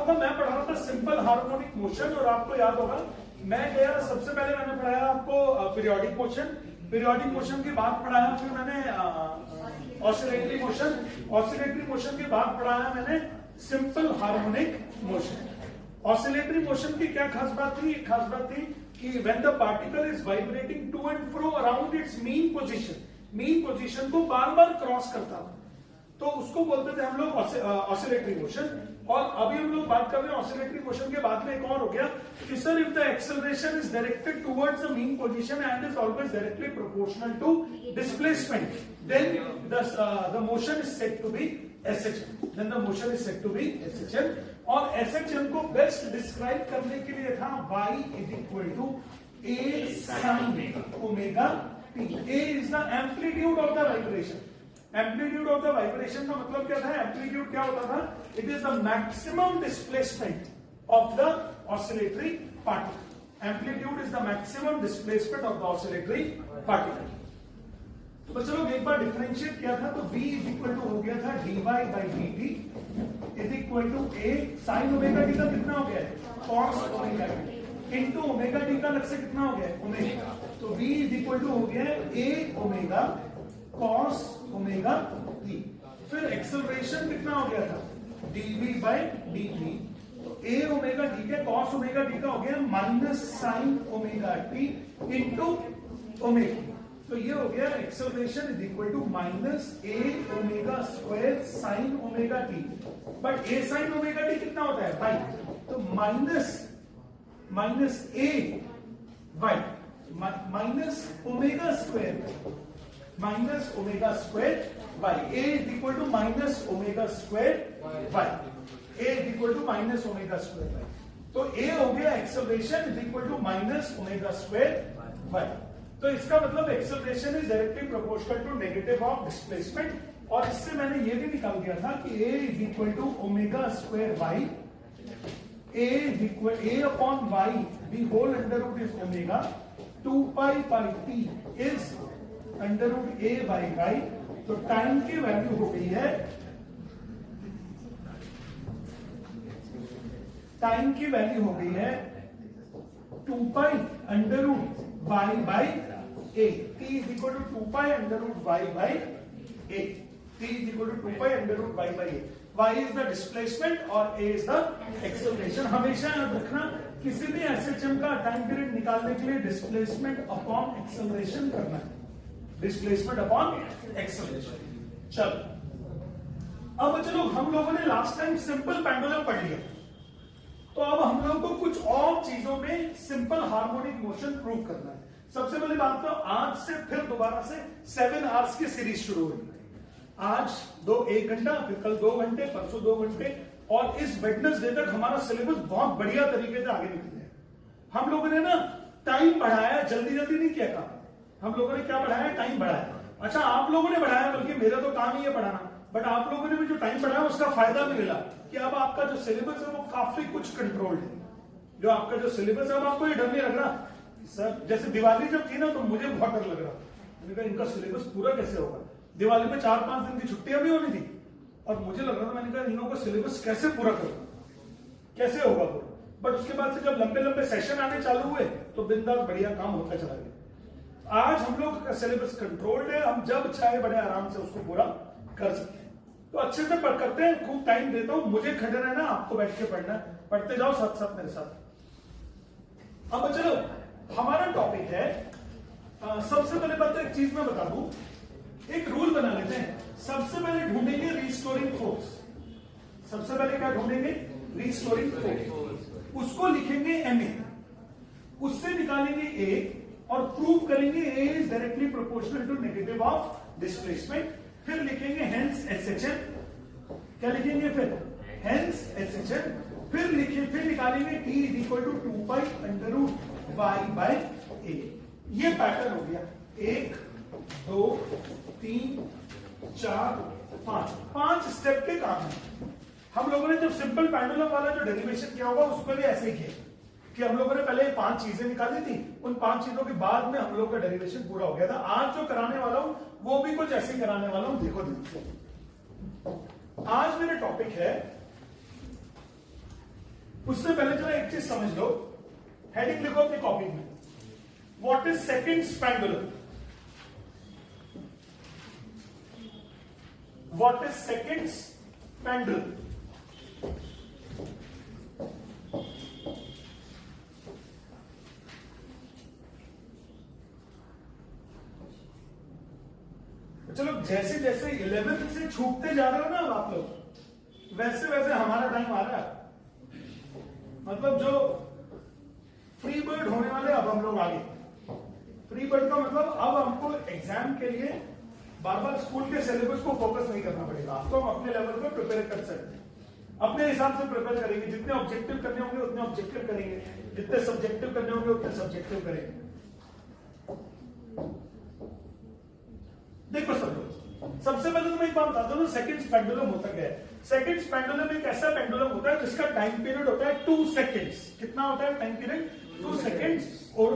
होगा मैं पढ़ा रहा था सिंपल हार्मोनिक मोशन, और आपको याद होगा मैं गया सबसे पहले मैंने पढ़ाया आपको पीरियोडिक मोशन, पीरियोडिक मोशन के बाद पढ़ाया फिर मैंने ऑसिलेटरी मोशन, ऑसिलेटरी मोशन के बाद पढ़ाया मैंने simple harmonic motion. Oscillatory motion की क्या खास बात थी? खास बात थी कि when the particle is vibrating to and fro around its mean position, mean position को बार बार क्रॉस करता था, तो उसको बोलते थे हम लोग ऑसिलेटरी मोशन। और अभी हम लोग बात कर रहे हैं ऑसिलेटरी मोशन के बाद में एक और हो गया कि sir if the acceleration is directed towards the mean position and is always directly proportional to displacement, then the motion is said to be SHM, then the motion is said to be SHM. और SHM को best describe करने के लिए था y is equal to a sin omega t। a is the amplitude of the vibration, amplitude of the vibration का मतलब क्या था? एम्पलीट्यूड क्या होता था? It is the maximum displacement of the oscillatory particle, amplitude is the maximum displacement of the oscillatory particle. तो चलो एक बार डिफरेंशिएट किया था तो v इज इक्वल टू हो गया था dy by dt is equal to a sin omega t का कितना हो गया है? cos omega t into omega t का अलग से कितना हो गया है? ओमेगा। तो v इज इक्वल टू हो गया है a omega cos omega t। फिर एक्सेलरेशन कितना हो गया था? dv बाई dt, तो a ओमेगा t के cos ओमेगा t का हो गया minus sine omega t into omega. तो ये हो गया acceleration is equal to minus a omega square sine omega t, but a sine omega t कितना होता है? वाई, तो minus a y minus omega square y, a is equal to minus omega square y, a is equal to minus omega square y. तो a हो गया acceleration is equal to minus omega square y. तो इसका मतलब acceleration is directly proportional to negative of displacement, और इससे मैंने ये भी निकाल दिया था कि a इज इक्वल टू omega square y, a upon y the whole under root is omega, 2 pi by t is under root a by y. तो टाइम की वैल्यू हो गई है, टाइम की वैल्यू हो गई है 2 pi under root y by a, t is equal to 2 pi under root y by a, t is equal to 2 pi under root y by a। y is the displacement और a is the acceleration। हमेशा याद रखना किसी भी SHM का time period निकालने के लिए डिस्प्लेसमेंट अपॉन एक्सेलरेशन करना है, डिस्प्लेसमेंट अपॉन एक्सेलरेशन। चलो अब चलो हम लोगों ने लास्ट टाइम सिंपल पेंडुलम पढ़ लिया, तो अब हम लोगों को कुछ और चीजों में सिंपल हार्मोनिक मोशन प्रूव करना है। सबसे पहली बात तो आज से फिर दोबारा से 7 आवर्स की सीरीज शुरू हुई। आज 1 घंटा, फिर कल 2 घंटे, परसों 2 घंटे, और इस वेडनेसडे तक हमारा सिलेबस बहुत बढ़िया तरीके से आगे निकल गया। हम लोगों ने ना टाइम बढ़ाया, जल्दी जल्दी नहीं किया काम, हम लोगों ने क्या बढ़ाया? टाइम बढ़ाया। अच्छा आप लोगों ने बढ़ाया, बल्कि मेरा तो काम ही है बढ़ाना, बट आप लोगों ने भी जो टाइम बढ़ाया उसका फायदा भी मिला कि अब आपका जो सिलेबस है वो काफी कुछ कंट्रोल्ड है। जो आपका जो सिलेबस है अब आपको ये डर नहीं लग रहा सर, जैसे दिवाली जब थी ना तो मुझे बहुत डर लग रहा, मैंने कहा इनका सिलेबस पूरा कैसे होगा। दिवाली में 4-5 दिन की छुट्टियां भी होनी थी और मुझे लग रहा था, मैंने कहा इन लोगों का सिलेबस कैसे पूरा करूं, कैसे होगा पूरा। बट उसके बाद से जब लंबे लंबे सेशन आने चालू हुए तो बिंदास बढ़िया काम होता चला गया। आज हम लोग का सिलेबस कंट्रोल्ड है, हम जब चाहे बड़े आराम से उसको पूरा कर सकते हैं। तो अच्छे से करते हैं, खूब टाइम देता हूं, मुझे खड़े रहना, आपको बैठ के पढ़ना, पढ़ते जाओ साथ साथ मेरे साथ। अब चलो हमारा टॉपिक है, सबसे पहले बात एक चीज मैं बता दूं, एक रूल बना लेते हैं। सबसे पहले ढूंढेंगे रिस्टोरिंग फोर्स, सबसे पहले क्या ढूंढेंगे? रिस्टोरिंग फोर्स, उसको लिखेंगे MA, उससे निकालेंगे A और प्रूव करेंगे A is directly proportional to negative of displacement. फिर लिखेंगे हेंस SHM, क्या लिखेंगे फिर? Hence SHM। फिर निकालेंगे T is equal to 2 pi under root y by a। ये पैटर्न हो गया 1 2 3 4 5 स्टेप के काम है। हम लोगों ने जब सिंपल पेंडुलम वाला जो डेरिवेशन किया होगा उसमें भी ऐसे ही किया कि हम लोगों ने पहले 5 चीजें निकाली थी, उन 5 चीजों के बाद में हम लोग का डेरिवेशन पूरा हो गया था। आज जो कराने वाला हूं वो भी कुछ ऐसे ही कराने वाला हूं, देखो। आज मेरा टॉपिक है उससे पहले जरा एक चीज समझ लो, हेडिंग लिखो अपनी कॉपी में, what is seconds pendulum, what is seconds pendulum. चलो जैसे जैसे 11th से छूटते जा रहे हो ना आप लोग, वैसे वैसे हमारा टाइम आ रहा है, मतलब जो फ्री बर्ड होने वाले अब हम लोग आगे। फ्री बर्ड का मतलब अब हमको एग्जाम के लिए बार बार स्कूल के सिलेबस को फोकस नहीं करना पड़ेगा, आपको हम अपने लेवल पर प्रिपेयर कर सकते हैं, अपने हिसाब से प्रिपेयर करेंगे। जितने ऑब्जेक्टिव करने होंगे उतने ऑब्जेक्टिव करेंगे, जितने सब्जेक्टिव करने होंगे उतने सब्जेक्टिव करेंगे। देखो सब लोग, सबसे पहले तो मैं एक बात बताता हूँ, सेकंड्स पेंडुलम होता क्या है। सेकंड्स पेंडुलम एक ऐसा पेंडुलम होता है जिसका टाइम पीरियड होता है 2 सेकंड्स। कितना होता है टाइम पीरियड? 2 सेकंड्स। और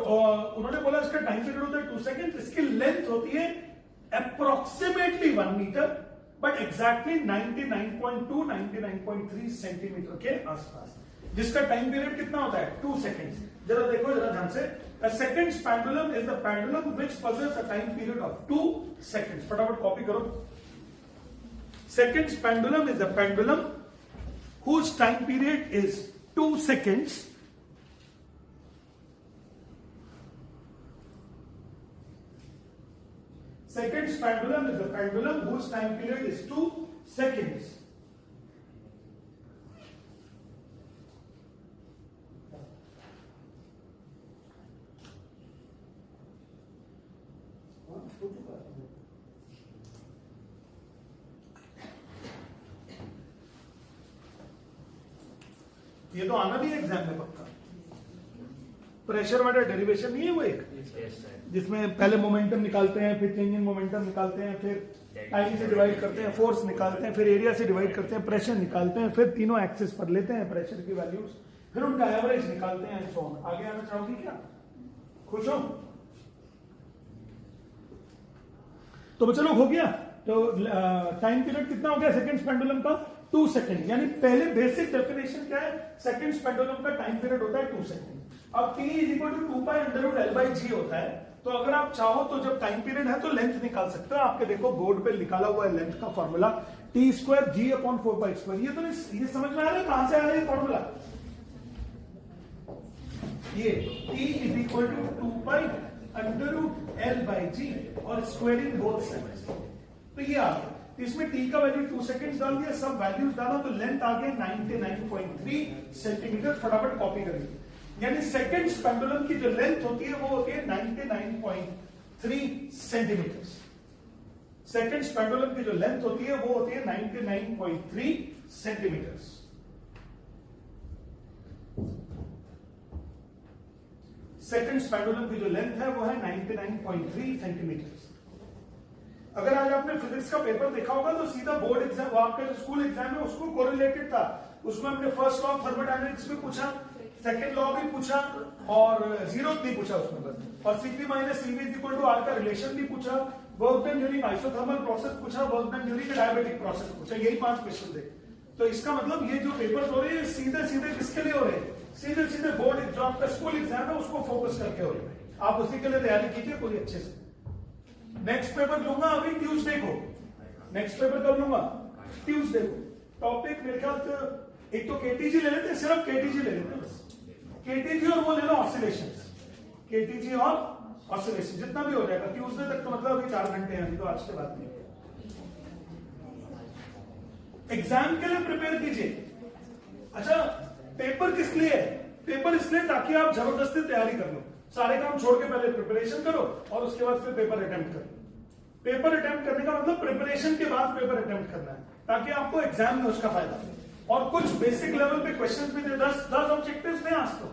उन्होंने बोला इसका टाइम पीरियड होता है 2 सेकंड्स। इसकी लेंथ होती है approximately 1 metre, but exactly 99.2 99.3 centimetre के आसपास, जिसका टाइम पीरियड कितना होता है 2 सेकंड्स। जरा देखो जरा ध्यान से, a seconds pendulum is the pendulum which possesses a time period of 2 seconds। फटाफट कॉपी करो। Seconds pendulum is the pendulum whose time period is 2 seconds Seconds pendulum is the pendulum whose time period is 2 seconds। ये तो आना भी है exam में पक्का। Pressure water derivation नहीं है वो एक, जिसमें पहले मोमेंटम निकालते हैं, फिर चेंजिंग मोमेंटम निकालते हैं, फिर टाइम से डिवाइड करते हैं, फोर्स निकालते हैं, फिर एरिया से डिवाइड करते हैं, प्रेशर निकालते हैं, फिर तीनों एक्सिस पर लेते हैं प्रेशर की वैल्यूज, फिर उनका एवरेज निकालते हैं। सो आगे आना चाहोगी क्या? खुश हो? तो चलो हो गया। तो टाइम पीरियड कितना हो गया सेकंड्स पेंडुलम का? 2 सेकंड। यानी पहले बेसिक डेफिनेशन क्या है? सेकंड्स पेंडुलम का टाइम पीरियड होता है 2 सेकंड। अब t = 2π√L/g होता है। तो अगर आप चाहो तो जब टाइम पीरियड है तो लेंथ निकाल सकते हो। आपके देखो बोर्ड पे निकाला हुआ है लेंथ का फॉर्मूला, t² g/4π²। ये तो ये समझ में आ रहा है कहां से आ रहा है फॉर्मूला? ये t = 2π√L/g और स्क्वायरिंग बोथ साइड्स। तो ये आ गया। इसमें t का वैल्यू 2 सेकंड डाल दिया, सब वैल्यूज डाला तो लेंथ आ गया 99.3 सेंटीमीटर। फटाफट कॉपी करिए। यानी सेकंड्स पेंडुलम की जो लेंथ होती है वो होती है 99.3 सेंटीमीटर। सेकंड्स पेंडुलम की जो लेंथ होती है वो होती है 99.3 सेंटीमीटर। सेकंड्स पेंडुलम की जो लेंथ है वो है 99.3 सेंटीमीटर। अगर आज आपने फिजिक्स का पेपर देखा होगा तो सीधा बोर्ड एग्जाम, आपका जो स्कूल एग्जाम है उसको कोरिलेटेड था। उसमें हमने फर्स्ट लॉ ऑफ थर्मोडायनेमिक्स भी पूछा, सेकंड लॉ भी पूछा और जीरोथ नहीं पूछा उसमें बस, और Cp - Cv = R का रिलेशन भी पूछा, work done during isothermal process पूछा, work done during diabetic process पूछा। यही 5 क्वेश्चन थे। तो इसका मतलब ये जो पेपर हो रहे हैं सीधे सीधे किसके लिए हो रहे हैं? सीधे सीधे बोर्ड जो आपका स्कूल एग्जाम है उसको फोकस करके हो रहे हैं। आप उसी के लिए तैयारी कीजिए पूरी अच्छे से। नेक्स्ट पेपर लूंगा अभी ट्यूसडे को। नेक्स्ट पेपर कब लूंगा? ट्यूसडे को। टॉपिक मेरे ख्याल से एक तो केटीजी ले लेते हैं, सिर्फ केटीजी ले लेते हैं बस। केटीजी और वो ले लो ऑसिलेशंस, केटीजी और ऑसिलेशन जितना भी हो जाएगा ट्यूसडे तक। तो मतलब अभी 4 घंटे हैं, अभी तो आज के बाद नहीं। एग्जाम के लिए प्रिपेयर कीजिए। अच्छा, पेपर किस लिए है? पेपर इसलिए ताकि आप जबरदस्ती तैयारी कर लो। सारे काम छोड़ के पहले प्रिपरेशन करो और उसके बाद फिर पेपर अटेम्प्ट करो। पेपर अटेम्प्ट करने का मतलब प्रिपरेशन के बाद पेपर अटेम्प्ट करना है, ताकि आपको एग्जाम में उसका फायदा हो। और कुछ बेसिक लेवल पे क्वेश्चंस भी थे। 10 ऑब्जेक्टिव्स थे आज तो,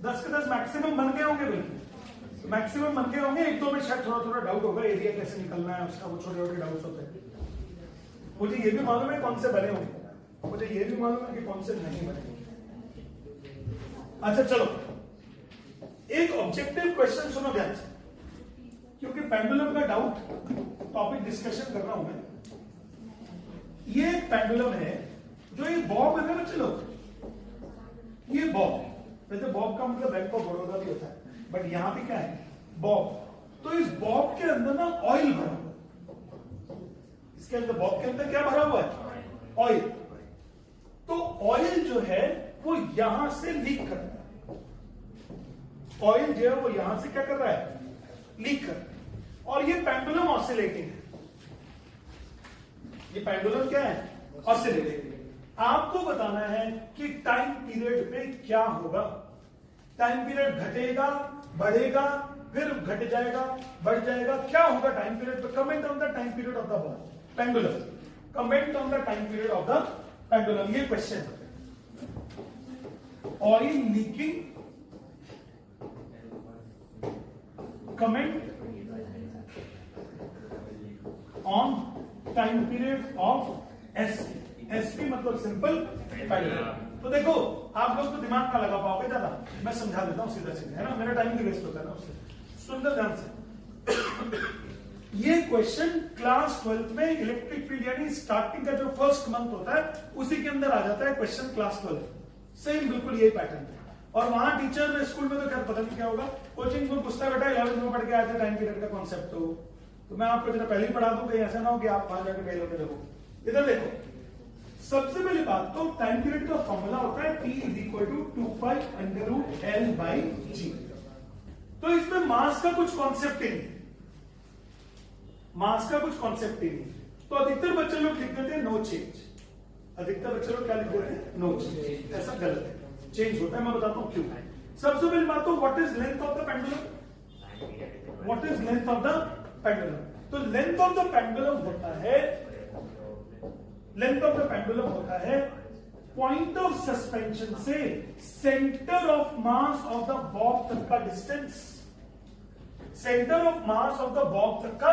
10 के 10 मैक्सिमम बन गए होंगे। बिल्कुल मैक्सिमम बन गए होंगे। 1-2 में शायद थोड़ा डाउट होगा, एरिया कैसे निकलना है उसका, वो छोटे डाउट्स होते हैं। मुझे ये भी मालूम है कौन से बने होंगे, मुझे ये भी मालूम है कि कौन से नहीं बने। अच्छा चलो, एक ऑब्जेक्टिव क्वेश्चन सुनो ध्यान से, क्योंकि पेंडुलम का डाउट टॉपिक डिस्कशन कर रहा हूं मैं। ये पेंडुलम है जो ये बॉब है ना, चलो ये बॉब, वैसे बॉब का मतलब बैंक ऑफ बड़ौदा भी होता है, बट यहां पे क्या है, बॉब। तो इस बॉब के अंदर ना ऑयल भरा हुआ है, इसके अंदर बॉब के अंदर क्या भरा हुआ है, ऑयल। तो ऑयल जो है वो यहां से लीक कर रहा है, ऑयल जो है वो यहां से क्या कर रहा है, लीक कर रहा है। और ये पेंडुलम ऑसिलेटिंग है, ये पेंडुलम क्या है, ऑसिलेटिंग। आपको बताना है कि टाइम पीरियड पे क्या होगा, टाइम पीरियड घटेगा, बढ़ेगा, फिर घट जाएगा, बढ़ जाएगा, क्या होगा टाइम पीरियड पे। Comment on the time period of the pendulum, comment on the time period of the pendulum. ये क्वेश्चन है, oil leaking, comment on time period of SP. SP मतलब सिंपल पेंडुलम। तो देखो आप लोग तो दिमाग का लगा पाओगे ज्यादा, मैं समझा देता हूं सीधा सीधा, है ना, मेरा टाइम भी वेस्ट होता है ना उससे। सुंदर ध्यान से ये क्वेश्चन क्लास 12 में इलेक्ट्रिक फील्ड यानी स्टार्टिंग का जो फर्स्ट मंथ होता है उसी के अंदर आ जाता है क्वेश्चन, क्लास 12 सेम बिल्कुल यही पैटर्न है। और वहां टीचर स्कूल में तो क्या पता नहीं क्या होगा, कोचिंग में पूछता बेटा 11th में पढ़ के आए थे टाइम पीरियड का कॉन्सेप्ट, तो मैं आपको जरा पहले ही पढ़ा दूं, कहीं ऐसा ना हो कि आप वहां जाके फेल होकर देखो। इधर देखो, सबसे पहली बात तो टाइम पीरियड का फॉर्मूला होता है T = 2π√L/g। तो इसमें मास का कुछ कॉन्सेप्ट ही नहीं, मास का कुछ कॉन्सेप्ट ही नहीं। तो अधिकतर बच्चे लोग लिख देते हैं नो चेंज, अधिकतर बच्चे लोग क्या लिख देते हैं, नो चेंज। ऐसा गलत है, चेंज होता है, मैं बताता हूं क्यों। सबसे पहली बात तो what is length of the pendulum, what is length of the pendulum. तो लेंथ ऑफ द पेंडुलम होता है, लेंथ ऑफ द पेंडुलम होता है पॉइंट ऑफ सस्पेंशन से centre of mass of the Bob तक का distance, centre of mass of the Bob तक का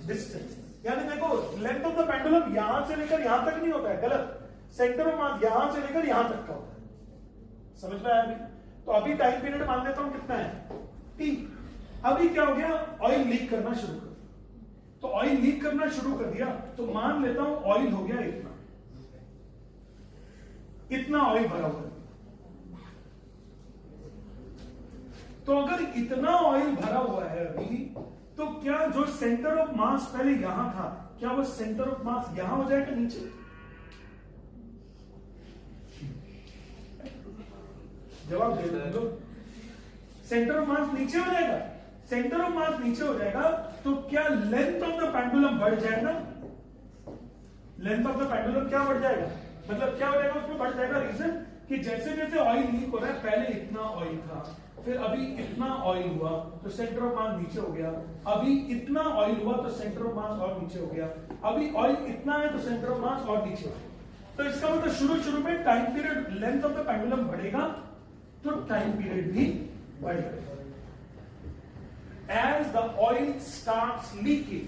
डिस्टेंस। यानी देखो लेंथ ऑफ द पेंडुलम यहां से लेकर यहां तक नहीं होता है, गलत, सेंटर ऑफ मास यहां से लेकर यहां तक का होता है। समझ में आया अभी? तो अभी टाइम पीरियड मान लेता हूं कितना है, T। अभी क्या हो गया, ऑयल लीक करना शुरू कर, तो ऑयल लीक करना शुरू कर दिया, तो मान लेता हूं ऑयल हो गया इतना, इतना ऑयल भरा हुआ है। तो अगर इतना ऑयल भरा हुआ है अभी, तो क्या जो सेंटर ऑफ मास पहले यहां था, क्या वो सेंटर ऑफ मास यहां हो जाएगा नीचे? जवाब दे दो, सेंटर ऑफ मास नीचे हो जाएगा, सेंटर ऑफ मास नीचे हो जाएगा, तो क्या लेंथ ऑफ द पेंडुलम बढ़ जाएगा? लेंथ ऑफ द पेंडुलम क्या बढ़ जाएगा, मतलब क्या हो जाएगा उसमें बढ़ जाएगा। रीजन कि जैसे जैसे ऑयल लीक हो रहा है, पहले इतना ऑयल था, फिर अभी इतना ऑयल हुआ तो सेंटर ऑफ मास नीचे हो गया, अभी इतना ऑयल हुआ तो सेंटर ऑफ मास और नीचे हो गया, अभी ऑयल इतना है तो सेंटर ऑफ मास और नीचे हो गया। तो इसका मतलब शुरू में time period, length of the pendulum बढ़ेगा तो टाइम पीरियड भी बढ़ेगा। As the oil starts leaking,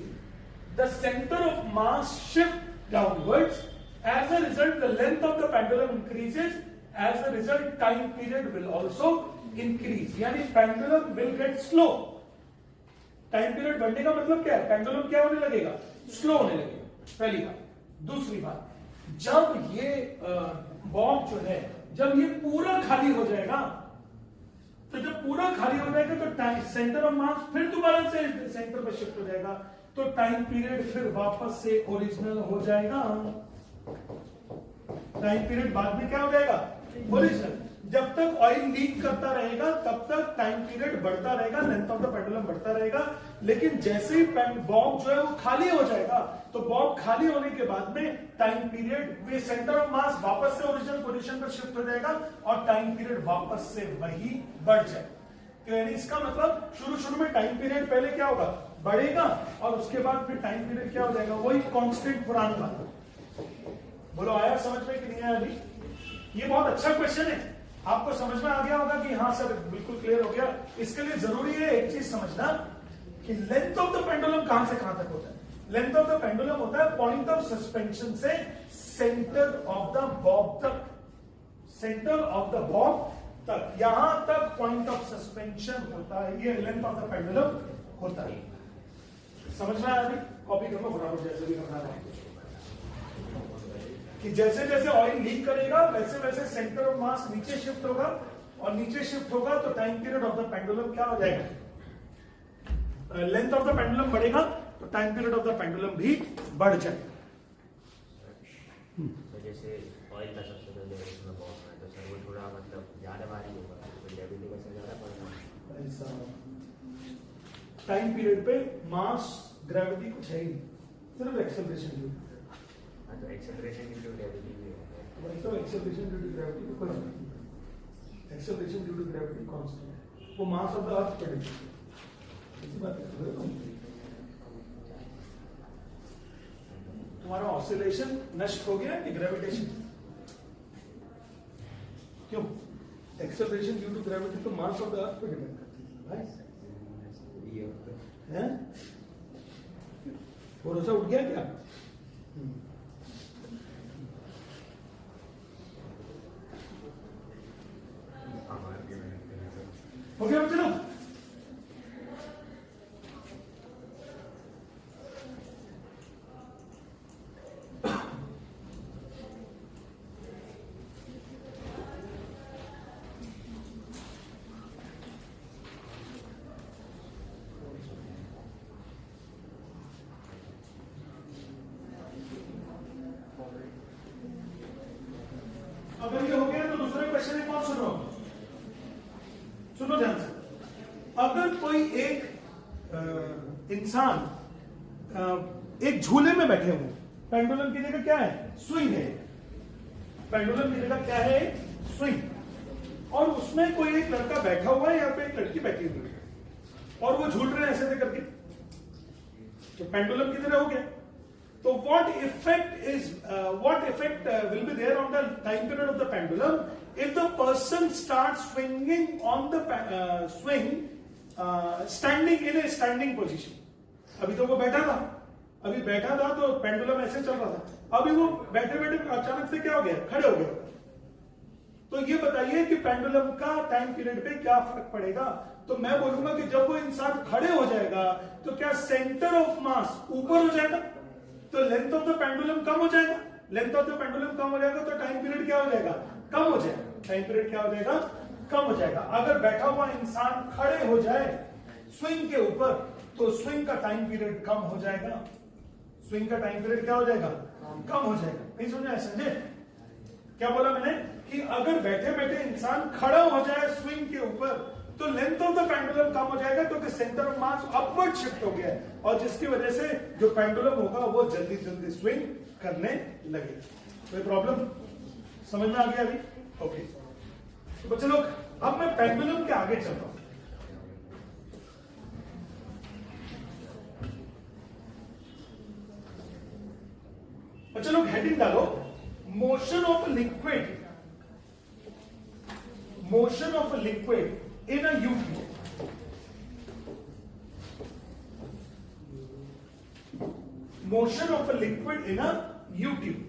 the center of mass shifts downwards. As a result, the length of the pendulum increases. As a result, time period will also increase. यानी pendulum will get slow. Time period बढ़ने का मतलब क्या है, pendulum क्या होने लगेगा, slow होने लगेगा, पहली बात। दूसरी बात, जब ये बॉब जो है, जब ये पूरा खाली हो जाएगा, तो जब पूरा खाली हो जाएगा तो सेंटर ऑफ मास फिर दोबारा से सेंटर पर शिफ्ट हो जाएगा, तो टाइम पीरियड फिर वापस से ओरिजिनल हो जाएगा। टाइम पीरियड बाद में क्या हो जाएगा, ओरिजिनल। जब तक ऑयल लीक करता रहेगा तब तक टाइम पीरियड बढ़ता रहेगा, लेंथ ऑफ द पेंडुलम बढ़ता रहेगा। लेकिन जैसे ही बॉब जो है वो खाली हो जाएगा, तो बॉब खाली होने के बाद में टाइम पीरियड में सेंटर ऑफ मास वापस से ओरिजिनल पोजीशन पर शिफ्ट हो जाएगा और टाइम पीरियड वापस से वही बढ़ जाएगा। तो यानी इसका मतलब शुरू में टाइम पीरियड पहले क्या होगा, बढ़ेगा, और उसके बाद फिर टाइम पीरियड क्या हो जाएगा, वही कांस्टेंट पुराना वाला। बोलो आया समझ में कि नहीं आया? अभी ये बहुत अच्छा क्वेश्चन है, आपको समझ में आ गया होगा कि हाँ सर बिल्कुल क्लियर हो गया। इसके लिए जरूरी है एक चीज समझना कि लेंथ ऑफ द पेंडुलम कहां से कहां तक होता है। लेंथ ऑफ द पेंडुलम होता है पॉइंट ऑफ सस्पेंशन से सेंटर ऑफ द बॉब तक, सेंटर ऑफ द बॉब तक, यहां तक पॉइंट ऑफ सस्पेंशन होता है, ये लेंथ ऑफ द पेंडुलम होता है। समझ में आया? अभी कॉपी कर लो फटाफट, जैसे भी करना है। कि जैसे जैसे ऑयल लीक करेगा वैसे वैसे सेंटर ऑफ मास नीचे शिफ्ट होगा, और नीचे शिफ्ट होगा तो time period of the pendulum क्या हो जाएगा, लेंथ ऑफ द पेंडुलम बढ़ेगा तो time period of the pendulum भी बढ़ जाएगा। तो जैसे ऑयल का सबसे पहले इसमें बहुत है तो सर वो थोड़ा मतलब ज्यादा भारी होगा, तो ग्रेविटी का ज्यादा पड़ेगा। ऐसा टाइम पीरियड पे मास ग्रेविटी कुछ है ही नहीं, सिर्फ एक्सेलरेशन ड्यू हाँ तो एक्सेलरेशन की जो ग्रेविटी भी है तो एक्सेलरेशन ड्यू टू ग्रेविटी कोई नहीं, acceleration due to gravity constant है, वो मास ऑफ द अर्थ पे डिपेंड है। इसी बात है तुम्हारा ऑसिलेशन नष्ट हो गया कि ग्रेविटेशन, क्यों एक्सेलरेशन ड्यू टू ग्रेविटी तो मास ऑफ द अर्थ पे डिपेंड करती है, भरोसा उठ गया क्या? हो गया चलो अगर ये हो गया तो दूसरा क्वेश्चन एक और सुनो, सुनो ध्यान से। अगर कोई एक इंसान एक झूले में बैठे हुए, पेंडुलम की जगह क्या है, स्विंग है, पेंडुलम की जगह क्या है, स्विंग, और उसमें कोई एक लड़का बैठा हुआ है, यहाँ पे एक लड़की बैठी हुई है और वो झूल रहे हैं ऐसे करके, तो पेंडुलम की तरह हो गया। तो what effect will be there on the time period of the pendulum if the person starts swinging on the swing standing in a standing position? अभी तो वो बैठा था, अभी बैठा था तो पेंडुलम ऐसे चल रहा था, अभी वो बैठे बैठे अचानक से क्या हो गया, खड़े हो गए। तो ये बताइए कि पेंडुलम का टाइम पीरियड पे क्या फर्क पड़ेगा? तो मैं बोलूंगा कि जब वो इंसान खड़े हो जाएगा तो क्या सेंटर ऑफ मास ऊपर हो जाएगा, तो लेंथ ऑफ द पेंडुलम कम हो जाएगा, लेंथ ऑफ द पेंडुलम कम हो जाएगा तो टाइम पीरियड क्या हो जाएगा, कम हो जाएगा, टाइम पीरियड क्या हो जाएगा, कम हो जाएगा। अगर बैठा हुआ इंसान खड़े हो जाए स्विंग के ऊपर तो स्विंग का टाइम पीरियड कम हो जाएगा, स्विंग का टाइम पीरियड क्या हो जाएगा, कम हो जाएगा। नहीं समझे संजय? क्या बोला मैंने कि अगर बैठे बैठे इंसान खड़ा हो जाए स्विंग के ऊपर तो लेंथ ऑफ द पेंडुलम कम हो जाएगा क्योंकि centre of mass upward shift हो गया है, और जिसकी वजह से जो पेंडुलम होगा वो जल्दी जल्दी स्विंग करने लगेगा। कोई प्रॉब्लम समझ में आ गया अभी? ओके तो बच्चे लोग अब मैं पेंडुलम के आगे चल रहा हूं। बच्चे लोग हेडिंग डालो, motion of liquid, motion of liquid in a U-tube, motion of a liquid in a U-tube,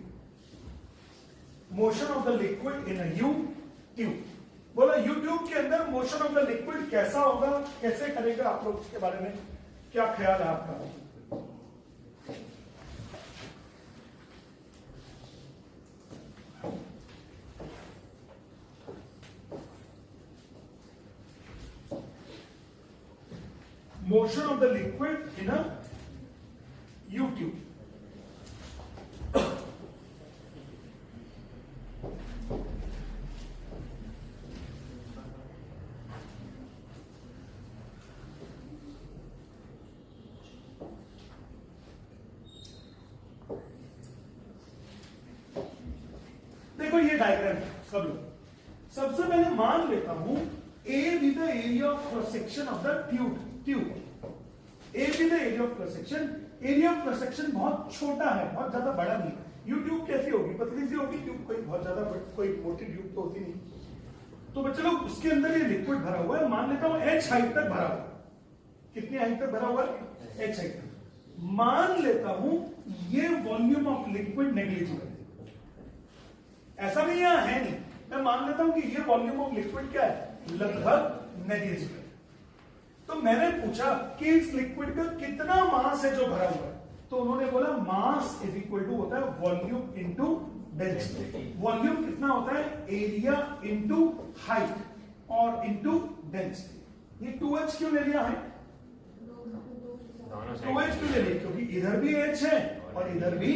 motion of the liquid in a U-tube। बोला U-tube के अंदर मोशन ऑफ द लिक्विड कैसा होगा, कैसे करेगा, आप लोग इसके बारे में क्या ख्याल है आपका? Motion of the liquid in a U-tube। देखो ये डायग्राम सब लोग, सबसे पहले मान लेता हूं A with the area of cross section of the tube, A with the area of cross section, area of cross section बहुत छोटा है, बहुत ज्यादा बड़ा नहीं। यू ट्यूब कैसी होगी, पतली सी होगी ट्यूब, कोई बहुत ज्यादा कोई मोटी ट्यूब तो होती नहीं। तो बच्चे लोग उसके अंदर ये लिक्विड भरा हुआ है, मान लेता हूं h हाइट तक भरा हुआ है। कितनी हाइट तक भरा हुआ है, h हाइट तक। मान लेता हूं ये वॉल्यूम ऑफ लिक्विड नेग्लिजिबल, ऐसा नहीं है नहीं, मैं मान लेता हूं कि ये वॉल्यूम ऑफ लिक्विड क्या है, लगभग नेग्लिजिबल। तो मैंने पूछा कि इस लिक्विड का कितना मास है जो भरा हुआ है, तो उन्होंने बोला मास इज इक्वल टू होता है वॉल्यूम इनटू डेंसिटी। वॉल्यूम कितना होता है? एरिया इंटू हाइट और इंटू डेंसिटी। ये 2h क्यों ले लिया है? 2h क्यों ले लिया? क्योंकि इधर भी h है और इधर भी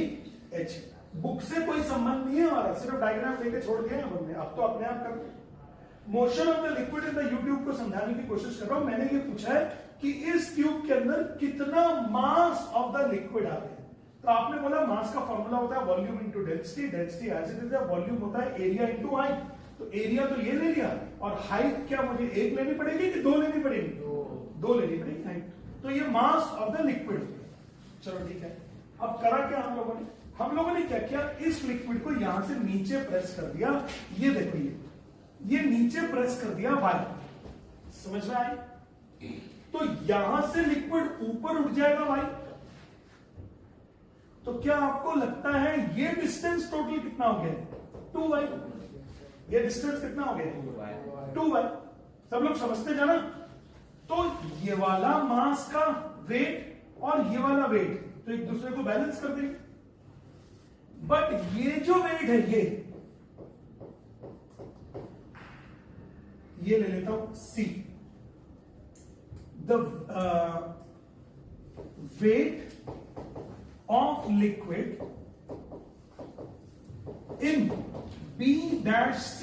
h है। बुक से कोई संबंध नहीं है हमारा, सिर्फ डायग्राम लेके छोड़ दिया हमने। अब तो अपने आप कर motion of the liquid in the YouTube को समझाने की कोशिश कर रहा हूं। मैंने ये पूछा है कि इस ट्यूब के अंदर कितना मास ऑफ द लिक्विड आ गया। तो आपने बोला मास का फॉर्मूला होता है volume into density, density as it is है, वॉल्यूम होता है एरिया इनटू हाइट। तो एरिया तो ये ले लिया, और हाइट क्या मुझे एक लेनी पड़ेगी कि दो लेनी पड़ेगी? दो लेनी पड़ेगी हाइट। तो ये मास ऑफ द लिक्विड। चलो ठीक है। अब करा क्या हम लोगों ने क्या किया? इस लिक्विड को यहां से नीचे प्रेस कर दिया। ये देखो, ये नीचे प्रेस कर दिया वाई। समझ में आई? तो यहां से लिक्विड ऊपर उठ जाएगा वाई। तो क्या आपको लगता है ये डिस्टेंस टोटल कितना हो गया? 2y। ये डिस्टेंस कितना हो गया? 2y। सब लोग समझते जाना। तो ये वाला मास का वेट और ये वाला वेट तो एक दूसरे को बैलेंस कर देंगे। बट ये जो वेट है ये ले लेता हूं c। The weight of liquid in B-C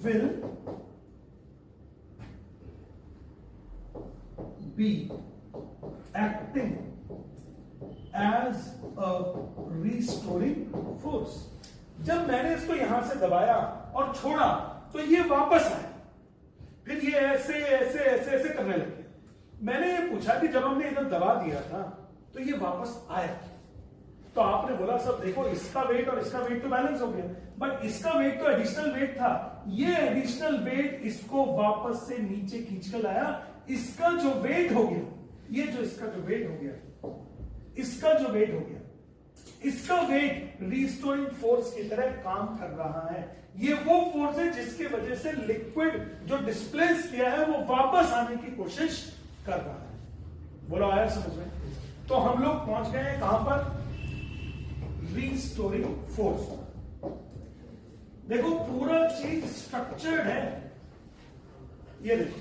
will be acting as a restoring force। जब मैंने इसको यहां से दबाया और छोड़ा तो ये वापस आया, फिर ये ऐसे ऐसे ऐसे ऐसे करने लगे। मैंने ये पूछा कि जब हमने इधर दबा दिया था तो ये वापस आया। तो आपने बोला सब देखो, इसका वेट और इसका वेट तो बैलेंस हो गया, बट इसका वेट तो एडिशनल वेट था। ये एडिशनल वेट इसको वापस से नीचे खींचकर लाया। इसका जो वेट हो गया, ये जो इसका जो वेट हो गया, इसका जो वेट हो गया, इसका वेट रिस्टोरिंग फोर्स की तरह काम कर रहा है। ये वो फोर्स है जिसकी वजह से लिक्विड जो डिस्प्लेस किया है वो वापस आने की कोशिश कर रहा है। बोलो आया समझ में? तो हम लोग पहुंच गए हैं कहां पर? Restoring force. देखो पूरा चीज स्ट्रक्चर्ड है। ये देखो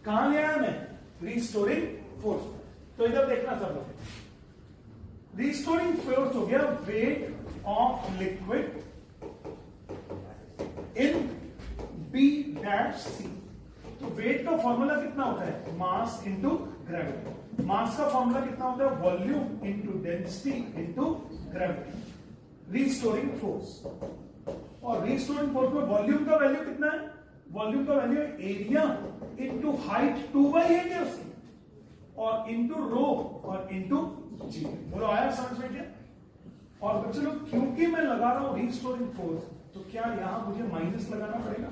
कहां ले आया मैं? Restoring force. तो इधर देखना सब लोग। रिस्टोरिंग फोर्स हो गया weight of liquid in B-C। तो वेट का फॉर्मूला कितना होता है? Mass into gravity. मास का फॉर्मूला कितना होता है? Volume into density into gravity. Restoring force. और रिस्टोरिंग फोर्स में वॉल्यूम का वैल्यू कितना है? वॉल्यूम का वैल्यू है एरिया इंटू हाइट 2y है क्या उसकी, और इंटू रो और इंटू जी। बोलो आया समझ में क्या? और बच्चे लोग क्योंकि मैं लगा रहा हूं रिस्टोरिंग फोर्स, तो क्या यहां मुझे माइनस लगाना पड़ेगा?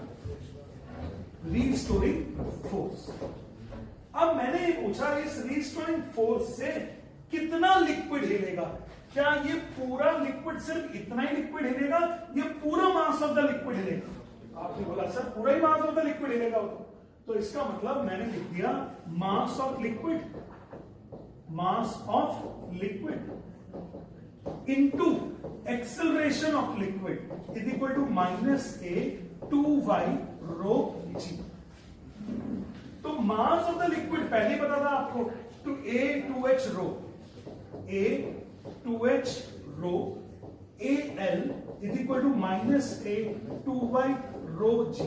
Restoring force. अब मैंने ये पूछा इस रिस्टोरिंग फोर्स से कितना लिक्विड हिलेगा? क्या ये पूरा लिक्विड सिर्फ इतना ही लिक्विड हिलेगा, ये पूरा मास ऑफ द लिक्विड हिलेगा? आपने बोला सर पूरा ही मास ऑफ द लिक्विड हिलेगा। तो इसका मतलब मैंने लिख दिया mass of liquid, mass of liquid into acceleration of liquid is equal to -a 2y rho g। तो मास ऑफ द लिक्विड पहले पता था आपको, to a 2h rho, a 2h rho al is equal to -a 2y rho g।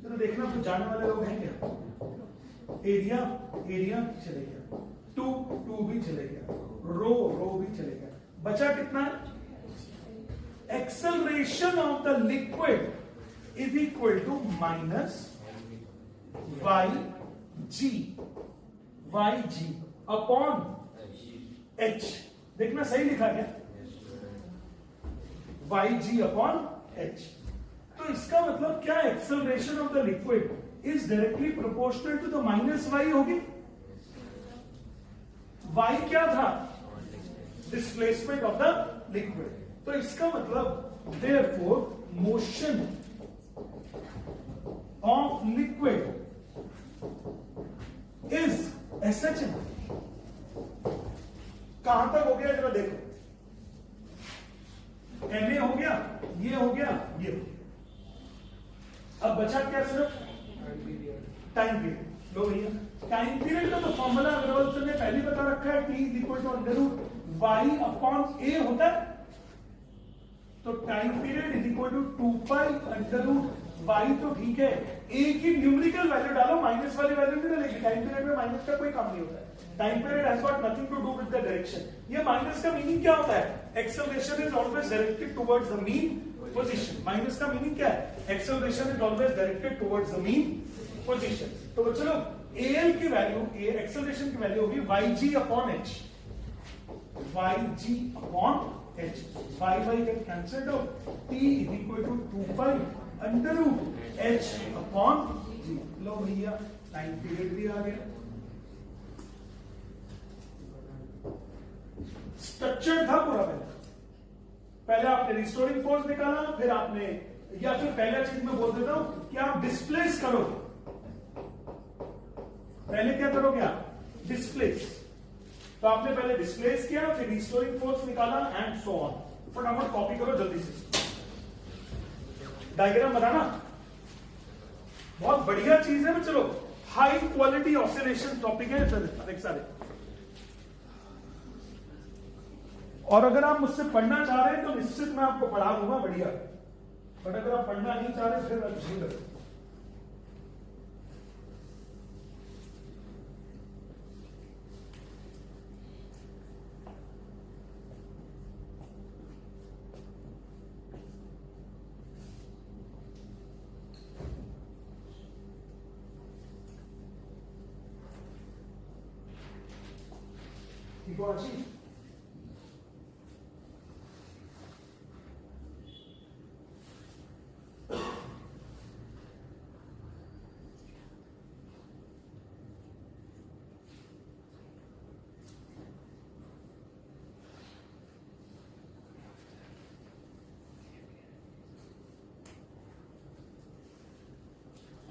तो देखना तो जानने वाले लोग हैं क्या? एरिया एरिया चले गया, 2 भी चले गया, रो भी चले गया, बचा कितना? Acceleration of the liquid is equal to YG upon H। देखना सही लिखा क्या? YG upon H। तो इसका मतलब क्या? Acceleration of the liquid is directly proportional to the -y होगी। y क्या था? Displacement of the liquid. तो इसका मतलब therefore motion of liquid is SHM। कहां तक हो गया जरा देखो, MA हो गया, ये हो गया, ये हो गया। अब बचा क्या सिर्फ टाइम पीरियड। लो भैया, टाइम पीरियड का तो फॉर्मूला अग्रवाल सर ने पहले बता रखा है, T equal to under root Y upon A होता है। तो time period is equal to 2 pi under root Y, तो ठीक है, ए की न्यूमेरिकल वैल्यू डालो, माइनस वाली वैल्यू नहीं डालेगी। टाइम पीरियड में माइनस का कोई काम नहीं होता है। Time period has got nothing to do with the direction. ये माइनस का मीनिंग क्या होता है? Acceleration is always directed towards the mean position. Minus का मीनिंग क्या है? Acceleration is always directed towards the mean position. तो चलो एल की वैल्यू, एक्सेलरेशन की वैल्यू होगी yg upon h, yg upon h, y get cancelled out, t is equal to 2 pi under root h upon g। लो भैया, time period भी आ गया। Structure था पूरा। पहले आपने रिस्टोरिंग फोर्स निकाला, फिर आपने, या फिर पहला चीज मैं बोल देता हूं कि आप डिस्प्लेस करो। पहले क्या करोगे आप? डिस्प्लेस। तो आपने पहले डिस्प्लेस किया, फिर रिस्टोरिंग फोर्स निकाला एंड सो ऑन। फटाफट कॉपी करो जल्दी से, डायग्राम बनाना। बहुत बढ़िया चीज है। चलो, हाई क्वालिटी ऑसिलेशन टॉपिक है सर, सारे। और अगर आप मुझसे पढ़ना चाह रहे हैं तो निश्चित मैं आपको पढ़ा दूंगा बढ़िया, बट अगर आप पढ़ना नहीं चाह रहे फिर नहीं करो। ठीक हो अच्छी?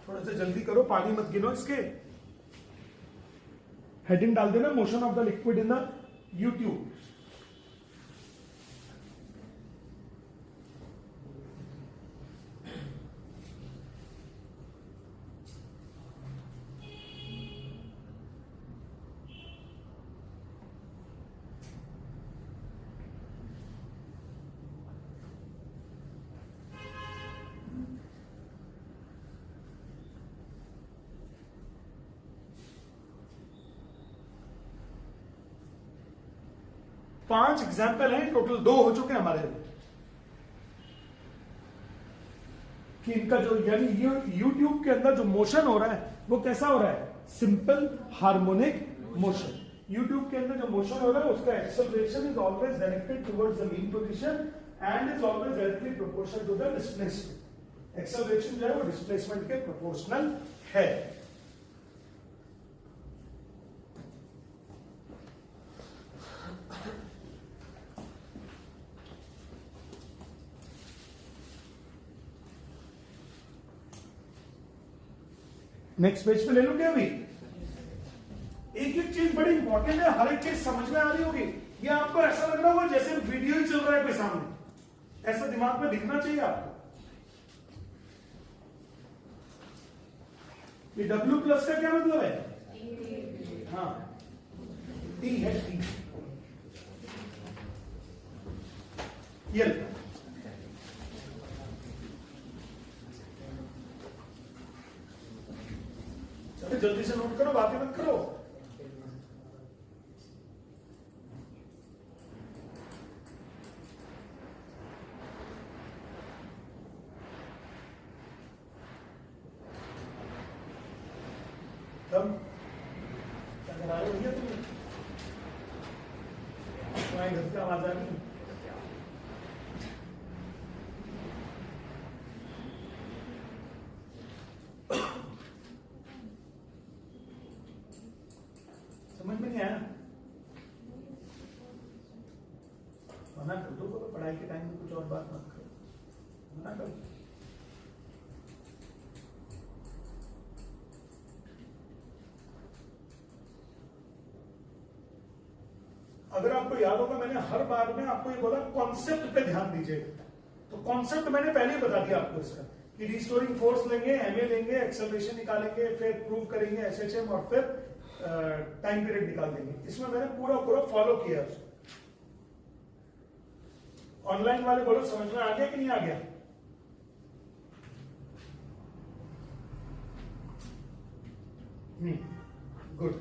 थोड़ा सा जल्दी करो, पानी मत गिनो इसके। हेडिंग डाल देना, motion of the liquid in the YouTube. पांच एग्जाम्पल हैं, टोटल 2 हो चुके हैं हमारे कि इनका जो, यानी यूट्यूब के अंदर जो मोशन हो रहा है वो कैसा हो रहा है? Simple harmonic motion. यूट्यूब के अंदर जो मोशन हो रहा है उसका acceleration is always directed towards the mean position and is always directly proportional to the displacement. Acceleration जो है वो डिस्प्लेसमेंट के प्रोपोर्शनल है। नेक्स्ट पेज पे ले लो क्या? अभी एक एक चीज बड़ी इंपॉर्टेंट है, हर एक चीज समझ में आ रही होगी। ये आपको ऐसा लग रहा होगा जैसे वीडियो ही चल रहा है कोई सामने, ऐसा दिमाग में दिखना चाहिए आपको। ये W प्लस का क्या मतलब है? हाँ, T है, T ये जल्दी से नोट करो, बातें मत करो। तब क्या करा रहे हो भैया तुम? तुम्हारे घर से आवाज आ रही है? समझ में नहीं आया? मना कर दो, पढ़ाई के टाइम में कुछ और बात मत करो, मना कर दो। अगर आपको याद होगा मैंने हर बार में आपको ये बोला कॉन्सेप्ट पे ध्यान दीजिए। तो कॉन्सेप्ट मैंने पहले ही बता दिया आपको इसका कि रिस्टोरिंग फोर्स लेंगे, एमए लेंगे, एक्सेलरेशन निकालेंगे, फिर प्रूव करेंगे एसएचएम और फिर टाइम पीरियड निकाल देंगे। इसमें मैंने पूरा पूरा फॉलो किया उसको। ऑनलाइन वाले बोलो समझ में आ गया कि नहीं आ गया? गुड।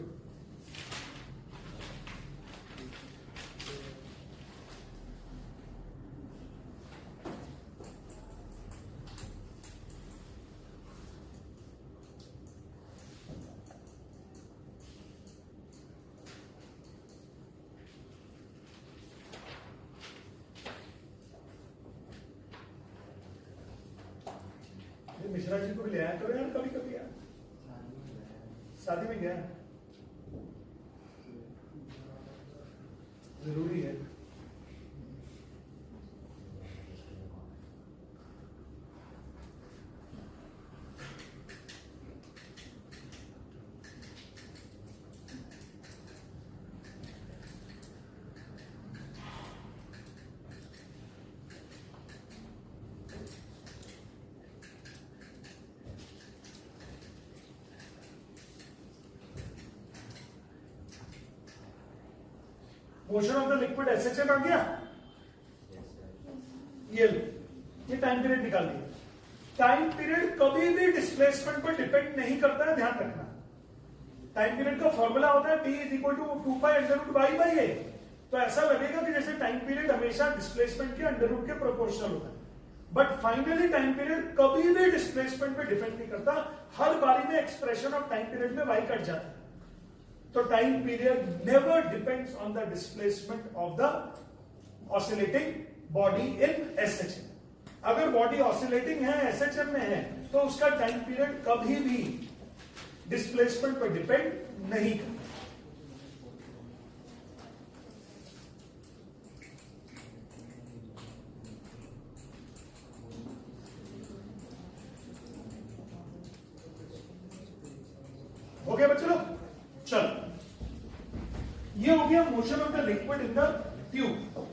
मिश्रा जी को भी ले आया करो यार कभी कभी यार, शादी में गया जरूरी है। Motion of the liquid SHM आ गया। ये लो, ये टाइम पीरियड निकाल दिया। टाइम पीरियड कभी भी डिस्प्लेसमेंट पर डिपेंड नहीं करता है, ध्यान रखना। टाइम पीरियड का फॉर्मूला होता है T is equal to 2 pi under root Y by A. तो ऐसा लगेगा कि जैसे टाइम पीरियड हमेशा डिस्प्लेसमेंट के अंडर रूट के प्रोपोर्शनल होता है, बट फाइनली टाइम पीरियड कभी भी डिस्प्लेसमेंट पे डिपेंड नहीं करता। हर बारी में एक्सप्रेशन ऑफ टाइम पीरियड में वाई कट जाता है। तो time period never depends on the displacement of the oscillating body in SHM. अगर बॉडी ऑसिलेटिंग है, एसएचएम में है, तो उसका टाइम पीरियड कभी भी डिस्प्लेसमेंट पर डिपेंड नहीं करता। हो गया बच्चों लोग? चलो, ये हो गया motion of the liquid in the tube.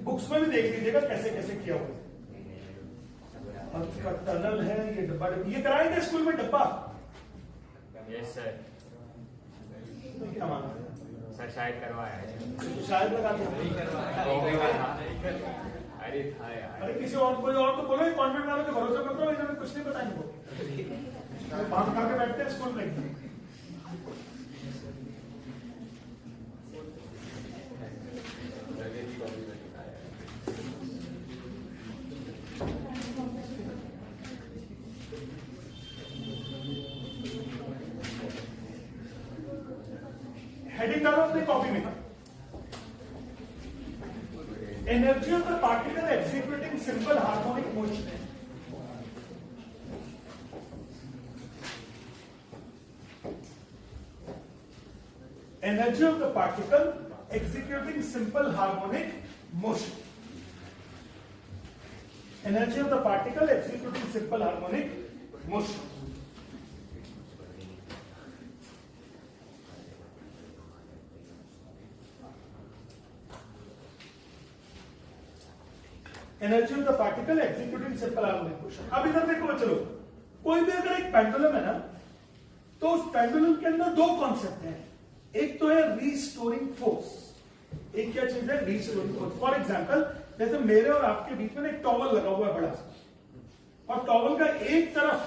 Books में भी देख लीजिएगा कैसे कैसे किया हुआ है। इसका टनल है, ये डब्बा, ये कराएंगे स्कूल में डब्बा? Yes sir. क्या माना सर शायद करवाया है। तो शायद लगा दिया। अरे था यार। अरे किसी और कोई और तो बोलो, कॉन्वेंट वालों के भरोसे मत रहो, इन्होंने कुछ नहीं बताया इनको। पान खा के बैठते हैं स्कूल में। हेडिंग डालो अपनी कॉपी में। Energy of the particle executing simple harmonic motion. Energy of the particle executing simple harmonic motion. Energy of the particle executing simple harmonic motion. Energy of the particle executing simple harmonic motion. अब इधर देखो चलो, कोई भी अगर एक pendulum है ना, तो उस पेंडुलम के अंदर दो कॉन्सेप्ट हैं। एक तो है रीस्टोरिंग फोर्स, एक क्या चीज है? Restoring force. फॉर एग्जांपल, जैसे मेरे और आपके बीच में एक टॉवल लगा हुआ है बड़ा सा, और टॉवल का एक तरफ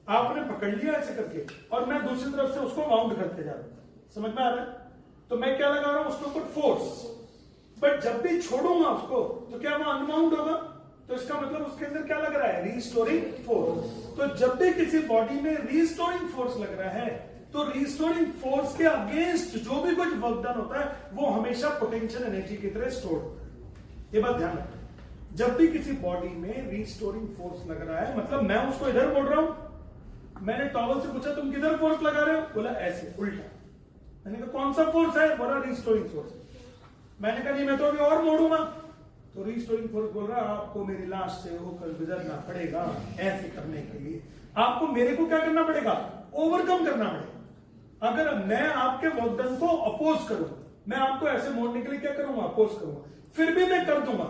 आपने पकड़ लिया ऐसे करके, और मैं दूसरी तरफ से उसको वाउंड करते जा रहा हूं। समझ में आ रहा है? तो मैं क्या लगा रहा हूं उसके ऊपर? फोर्स। बट जब भी छोड़ूंगा उसको तो क्या वो अनवाउंड होगा? तो इसका मतलब उसके अंदर क्या लग रहा है? Restoring force. तो जब भी किसी बॉडी में रीस्टोरिंग फोर्स लग रहा है, तो रीस्टोरिंग फोर्स के अगेंस्ट जो भी कुछ वर्क डन होता है वो हमेशा पोटेंशियल एनर्जी की तरह स्टोर होता है। ये बात ध्यान रखना। जब भी किसी बॉडी में रीस्टोरिंग फोर्स लग रहा है, मतलब मैं उसको इधर मोड़ रहा हूं। मैंने टॉवल से पूछा तुम किधर फोर्स लगा रहे हो? बोला ऐसे, उल्टा। मैंने कहा कौन सा फोर्स है? बोला रीस्टोरिंग फोर्स। मैंने कहा नहीं, मैं तो अभी और मोड़ूंगा। तो रीस्टोरिंग फोर्स बोल रहा आपको मेरी लाश से होकर गुजरना पड़ेगा। ऐसे करने के लिए आपको मेरे को क्या करना पड़ेगा? ओवरकम करना पड़ेगा। अगर मैं आपके वर्क डन को अपोज करूं, मैं आपको ऐसे मोड़ने के लिए क्या करूंगा, अपोज करूंगा, फिर भी मैं कर दूंगा,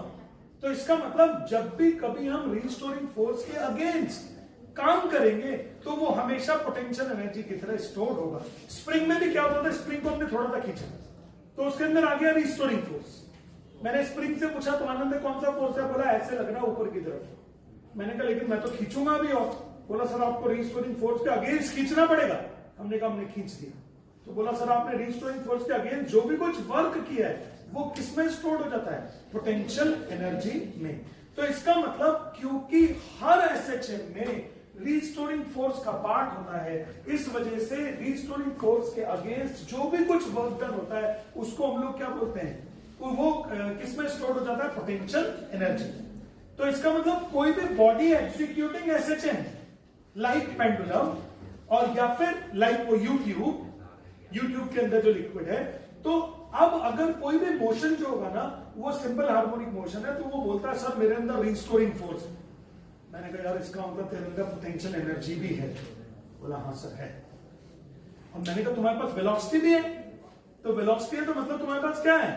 तो इसका मतलब जब भी कभी हम रीस्टोरिंग फोर्स के अगेंस्ट काम करेंगे तो वो हमेशा पोटेंशियल एनर्जी की तरह स्टोर होगा। स्प्रिंग में भी क्या होता था, स्प्रिंग को हमने थोड़ा सा खींचा तो उसके अंदर आ गया रीस्टोरिंग फोर्स। मैंने स्प्रिंग से पूछा तो आनंद कौन सा फोर्स है, बोला ऐसे लग रहा है ऊपर की तरफ। मैंने कहा लेकिन मैं तो खींचूंगा भी, और बोला सर आपको रीस्टोरिंग फोर्स के अगेंस्ट खींचना पड़ेगा। हमने कहा हमने खींच दिया। तो बोला सर आपने रीस्टोरिंग फोर्स के अगेंस्ट जो भी कुछ वर्क किया है वो किसमें स्टोर हो जाता है, पोटेंशियल एनर्जी में। तो इसका मतलब क्योंकि हर एसएचएम में रीस्टोरिंग फोर्स का पार्ट होता है, इस वजह से रीस्टोरिंग फोर्स के अगेंस्ट जो भी कुछ वर्क डन होता है उसको हम लोग क्या बोलते हैं, वो किसमें स्टोर हो जाता है, पोटेंशियल एनर्जी। तो इसका मतलब कोई भी body executing SHM like pendulum और या फिर लाइक वो यूट्यूब के अंदर जो लिक्विड है, तो अब अगर कोई भी मोशन जो होगा ना वो सिंपल हार्मोनिक मोशन है, तो वो बोलता है सर मेरे अंदर रीस्टोरिंग फोर्स है। मैंने कहा यार इसका मतलब तेरे अंदर पोटेंशियल एनर्जी भी है। बोला हाँ सर है। और मैंने कहा तुम्हारे पास वेलोसिटी भी है, तो वेलोसिटी है तो मतलब तुम्हारे पास क्या है,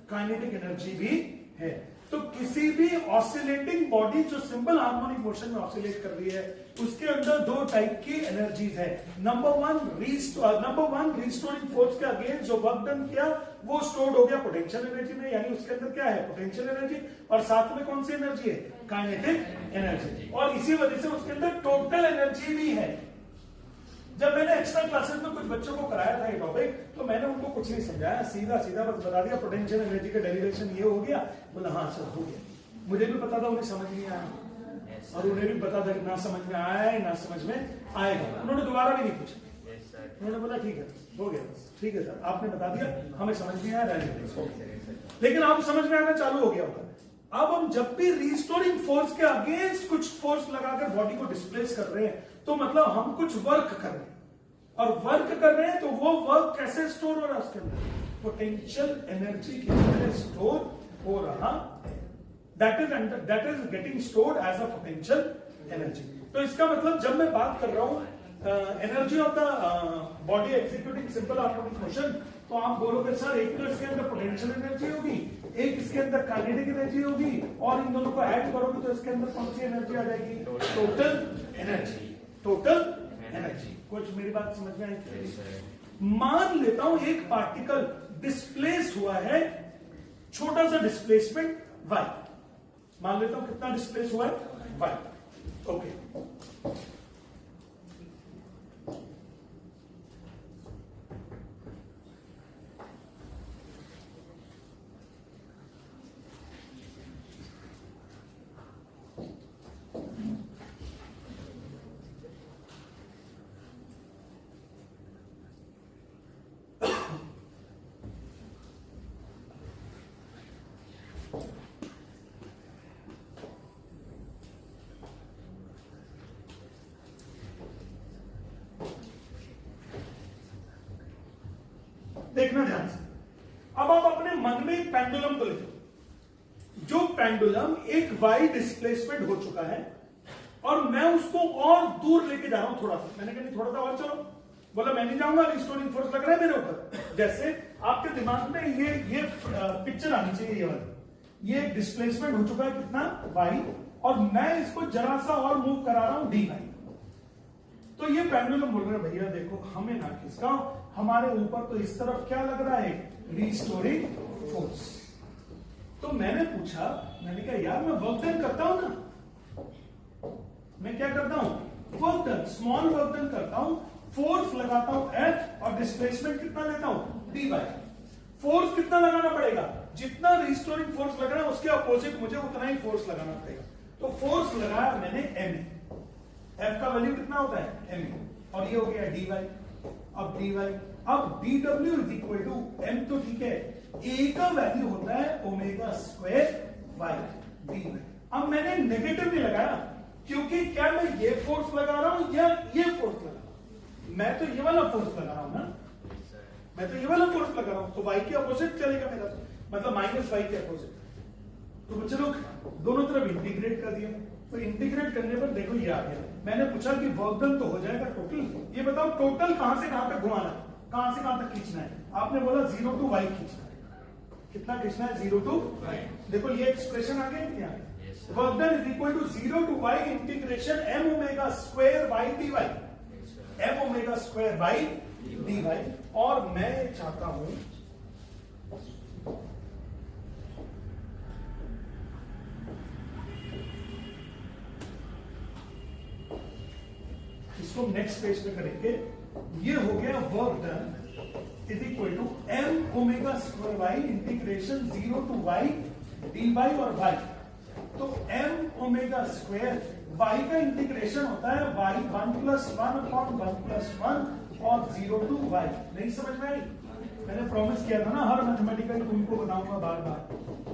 काइनेटिक एनर्जी भी है। तो किसी भी ऑसिलेटिंग बॉडी जो सिंपल हार्मोनिक मोशन में ऑसिलेट कर रही है उसके अंदर दो टाइप की एनर्जीज है। नंबर वन रीस्टोरिंग फोर्स के अगेंस्ट जो वर्क डन किया वो स्टोर्ड हो गया पोटेंशियल एनर्जी में, यानी उसके अंदर क्या है, पोटेंशियल एनर्जी, और साथ में कौन सी एनर्जी है, काइनेटिक एनर्जी, और इसी वजह से उसके अंदर टोटल एनर्जी भी है। जब मैंने एक्स्ट्रा क्लासेस में कुछ बच्चों को कराया था ये टॉपिक, तो मैंने उनको कुछ नहीं समझाया, सीधा सीधा बस बता दिया पोटेंशियल एनर्जी का डेरिवेशन ये हो गया। बोला हाँ सर हो गया। मुझे भी पता था उन्हें समझ नहीं आया, और उन्हें भी पता था कि ना समझ में आया है ना समझ में आएगा। उन्होंने दोबारा भी नहीं पूछा, उन्होंने बोला ठीक है हो गया, बस ठीक है सर आपने बता दिया, हमें समझ नहीं आया, लेकिन अब समझ में आना चालू हो गया होगा। अब हम जब भी रीस्टोरिंग फोर्स के अगेंस्ट कुछ फोर्स लगाकर बॉडी को डिस्प्लेस कर रहे हैं, तो मतलब हम कुछ वर्क कर रहे हैं, और वर्क कर रहे हैं तो वो वर्क कैसे स्टोर हो रहा है, उसके अंदर पोटेंशियल एनर्जी की तरह स्टोर हो रहा है। That is getting stored as a potential energy. तो इसका मतलब जब मैं बात कर रहा हूं energy of the body executing simple harmonic motion, तो आप बोलोगे सर एक तो इसके अंदर पोटेंशियल एनर्जी होगी, एक इसके अंदर काइनेटिक एनर्जी होगी, और इन दोनों को ऐड करोगे तो इसके अंदर कौन सी एनर्जी आ जाएगी, टोटल एनर्जी। Total energy. कुछ मेरी बात समझ में आई? मान लेता हूं एक पार्टिकल डिस्प्लेस हुआ है, छोटा सा डिस्प्लेसमेंट y, मान लेता हूं कितना डिस्प्लेस हुआ है, y। ओके, देखना ध्यान से। अब आप अपने मन में एक पेंडुलम को लिखो, जो पेंडुलम एक वाई डिस्प्लेसमेंट हो चुका है, और मैं उसको और दूर लेके जा रहा हूं थोड़ा सा। मैंने कहा नहीं थोड़ा सा और चलो, बोला मैं नहीं जाऊंगा, रिस्टोरिंग फोर्स लग रहा है मेरे ऊपर। जैसे आपके दिमाग में ये पिक्चर आनी चाहिए, ये वाली, ये डिस्प्लेसमेंट हो चुका है कितना, वाई, और मैं इसको जरा सा और मूव करा रहा हूं डी वाई। तो ये पेंडुलम बोल रहे हैं भैया देखो हमें ना खिसकाओ, हमारे ऊपर तो इस तरफ क्या लग रहा है, रीस्टोरिंग फोर्स। तो मैंने पूछा, मैंने कहा यार मैं वर्क डन करता हूं ना, मैं क्या करता हूं, work done, small work done करता हूं, फोर्स लगाता हूं F, और डिस्प्लेसमेंट कितना लेता हूं, dy। फोर्स कितना लगाना पड़ेगा, जितना रीस्टोरिंग फोर्स लग रहा है उसके अपोजिट मुझे उतना ही फोर्स लगाना पड़ेगा। तो फोर्स लगाया मैंने m, F का वैल्यू कितना होता है m, और ये हो गया dy। अब dy, अब dw is equal to m, तो ठीक है, a का वैल्यू होता है ओमेगा स्क्वायर y dy। अब मैंने नेगेटिव नहीं लगाया, क्योंकि क्या मैं ये फोर्स लगा रहा हूं या ये फोर्स लगा रहा हूं, मैं तो ये वाला फोर्स लगा रहा हूं ना, मैं तो ये वाला फोर्स लगा रहा हूं, तो y के अपोजिट चलेगा मेरा, मतलब माइनस y के अपोजिट। तो बच्चे लोग दोनों तरफ इंटीग्रेट कर दिया, तो इंटीग्रेट करने पर देखो ये आ गया। मैंने पूछा कि वर्क डन तो हो जाएगा टोटल, ये बताओ टोटल कहां से कहां तक घुमाना है, कहां से कहां तक खींचना है। आपने बोला 0 to y खींचना है, कितना खींचना है 0 to y। देखो ये एक्सप्रेशन आ गया क्या, work done is equal to 0 to y integration m omega square y dy, m omega square y dy। और मैं चाहता हूं इसको नेक्स्ट पेज पे करेंगे। ये हो गया work done is equal to m omega square y integration 0 to y dy और y। तो m ओमेगा स्क्वायर y का इंटीग्रेशन होता है y 1 + 1 upon 1 + 1 और 0 to y। नहीं समझ में आई? मैंने प्रॉमिस किया था ना हर मैथमेटिकल तुमको बताऊंगा बार बार।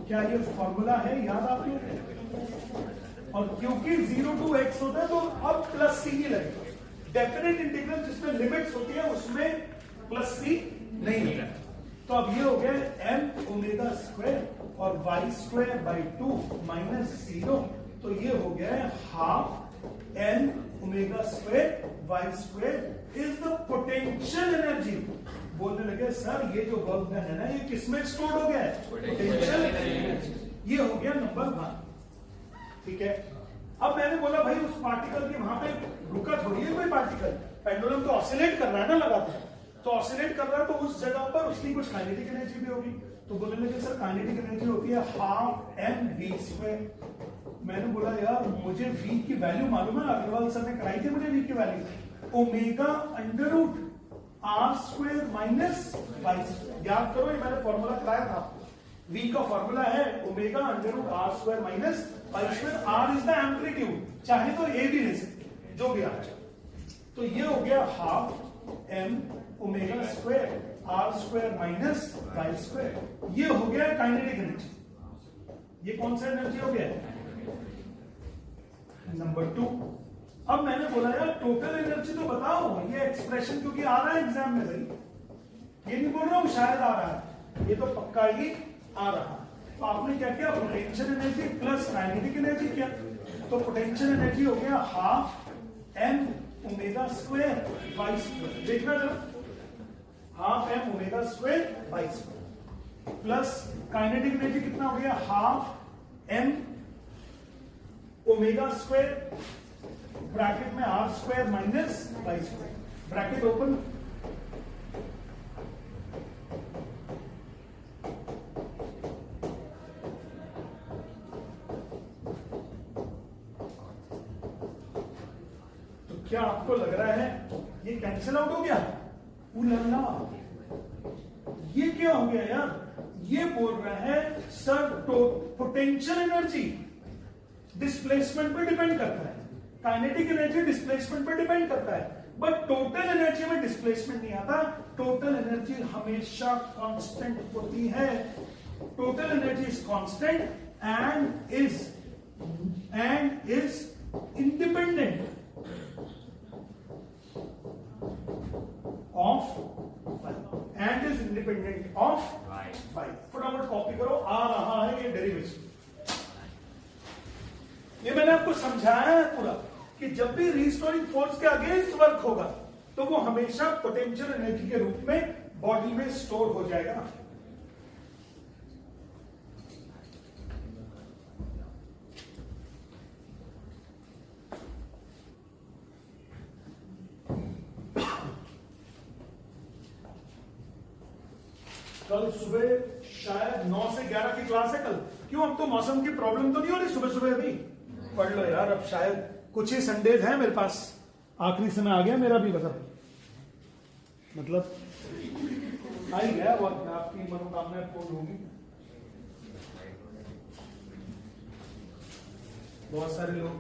क्या ये फॉर्मूला है याद आपको? और क्योंकि 0 to x होता है तो अब प्लस सी ही लगेगा। डेफिनेट इंटीग्रल जिसमें लिमिट्स होती है उसमें प्लस सी नहीं मिला। तो अब ये हो गया m ओमेगा स्क्वायर और y स्क्वायर बाई 2 माइनस 0। तो ये हो गया half n omega square y square is the potential energy. बोलने लगे सर ये जो वर्क डन है ना ये किसमें स्टोर हो गया है, पोटेंशियल एनर्जी। ये हो गया नंबर 1। ठीक है, अब मैंने बोला भाई उस पार्टिकल के वहां पे रुका थोड़ी है कोई पार्टिकल, पेंडुलम तो ऑसिलेट कर रहा है ना लगातार, तो ऑसिलेट कर रहा है तो उस जगह पर उसकी कुछ काइनेटिक एनर्जी भी होगी। तो बोलने लगे सर काइनेटिक एनर्जी होती है हाफ m v स्क्वायर। मैंने बोला यार मुझे v की वैल्यू मालूम है, अग्रवाल सर ने कराई थी मुझे v की value, omega under root r square minus y square. याद करो ये मैंने फॉर्मूला कराया था आपको। v का फॉर्मूला है omega under root r square minus y square. r is the amplitude, चाहे तो a भी ले सकते जो भी आ जाए। तो ये हो गया half m omega square r square minus y square. ये हो गया काइनेटिक एनर्जी। ये कौन सा एनर्जी हो गया नंबर 2। अब मैंने बोला यार टोटल एनर्जी तो बताओ, ये एक्सप्रेशन क्योंकि आ रहा है एग्जाम में भाई, ये नहीं बोल रहा हूं शायद आ रहा है, ये तो पक्का ही आ रहा है। तो आपने क्या किया, potential energy plus kinetic energy किया। तो पोटेंशियल एनर्जी हो गया half m omega square y square. देखना जरा, half m omega square y square plus kinetic energy कितना हो गया, half m omega square bracket में r square minus y square, bracket open. क्या आपको लग रहा है ये कैंसिल आउट हो गया? उलल्ला, ये क्या हो गया यार? ये बोल रहा है सर पोटेंशियल एनर्जी डिस्प्लेसमेंट पे डिपेंड करता है, काइनेटिक एनर्जी डिस्प्लेसमेंट पे डिपेंड करता है, बट टोटल एनर्जी में डिस्प्लेसमेंट नहीं आता। टोटल एनर्जी हमेशा कांस्टेंट होती है। Total energy is constant and is independent of and is independent of five. फटाफट कॉपी करो, आ रहा है ये डेरिवेशन। ये मैंने आपको समझाया है पूरा कि जब भी रिस्टोरिंग फोर्स के अगेंस्ट वर्क होगा तो वो हमेशा पोटेंशियल एनर्जी के रूप में बॉडी में स्टोर हो जाएगा। कल सुबह शायद 9 से 11 की क्लास है कल। क्यों, अब तो मौसम की प्रॉब्लम तो नहीं हो रही सुबह सुबह? अभी पढ़ लो यार, अब शायद कुछ ही संडेज है मेरे पास, आखिरी समय आ गया मेरा भी, मतलब आ ही गया वक्त, आपकी मनोकामना पूर्ण होगी। बहुत सारे लोग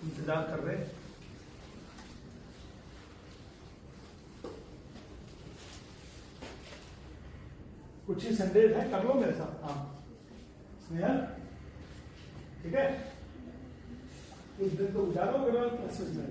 इंतजार कर रहे हैं। कुछ ही संदेश है, कर लो मेरे साथ काम। स्नेहल ठीक है, कुछ दिन तो गुजारो अगर क्लासेस में।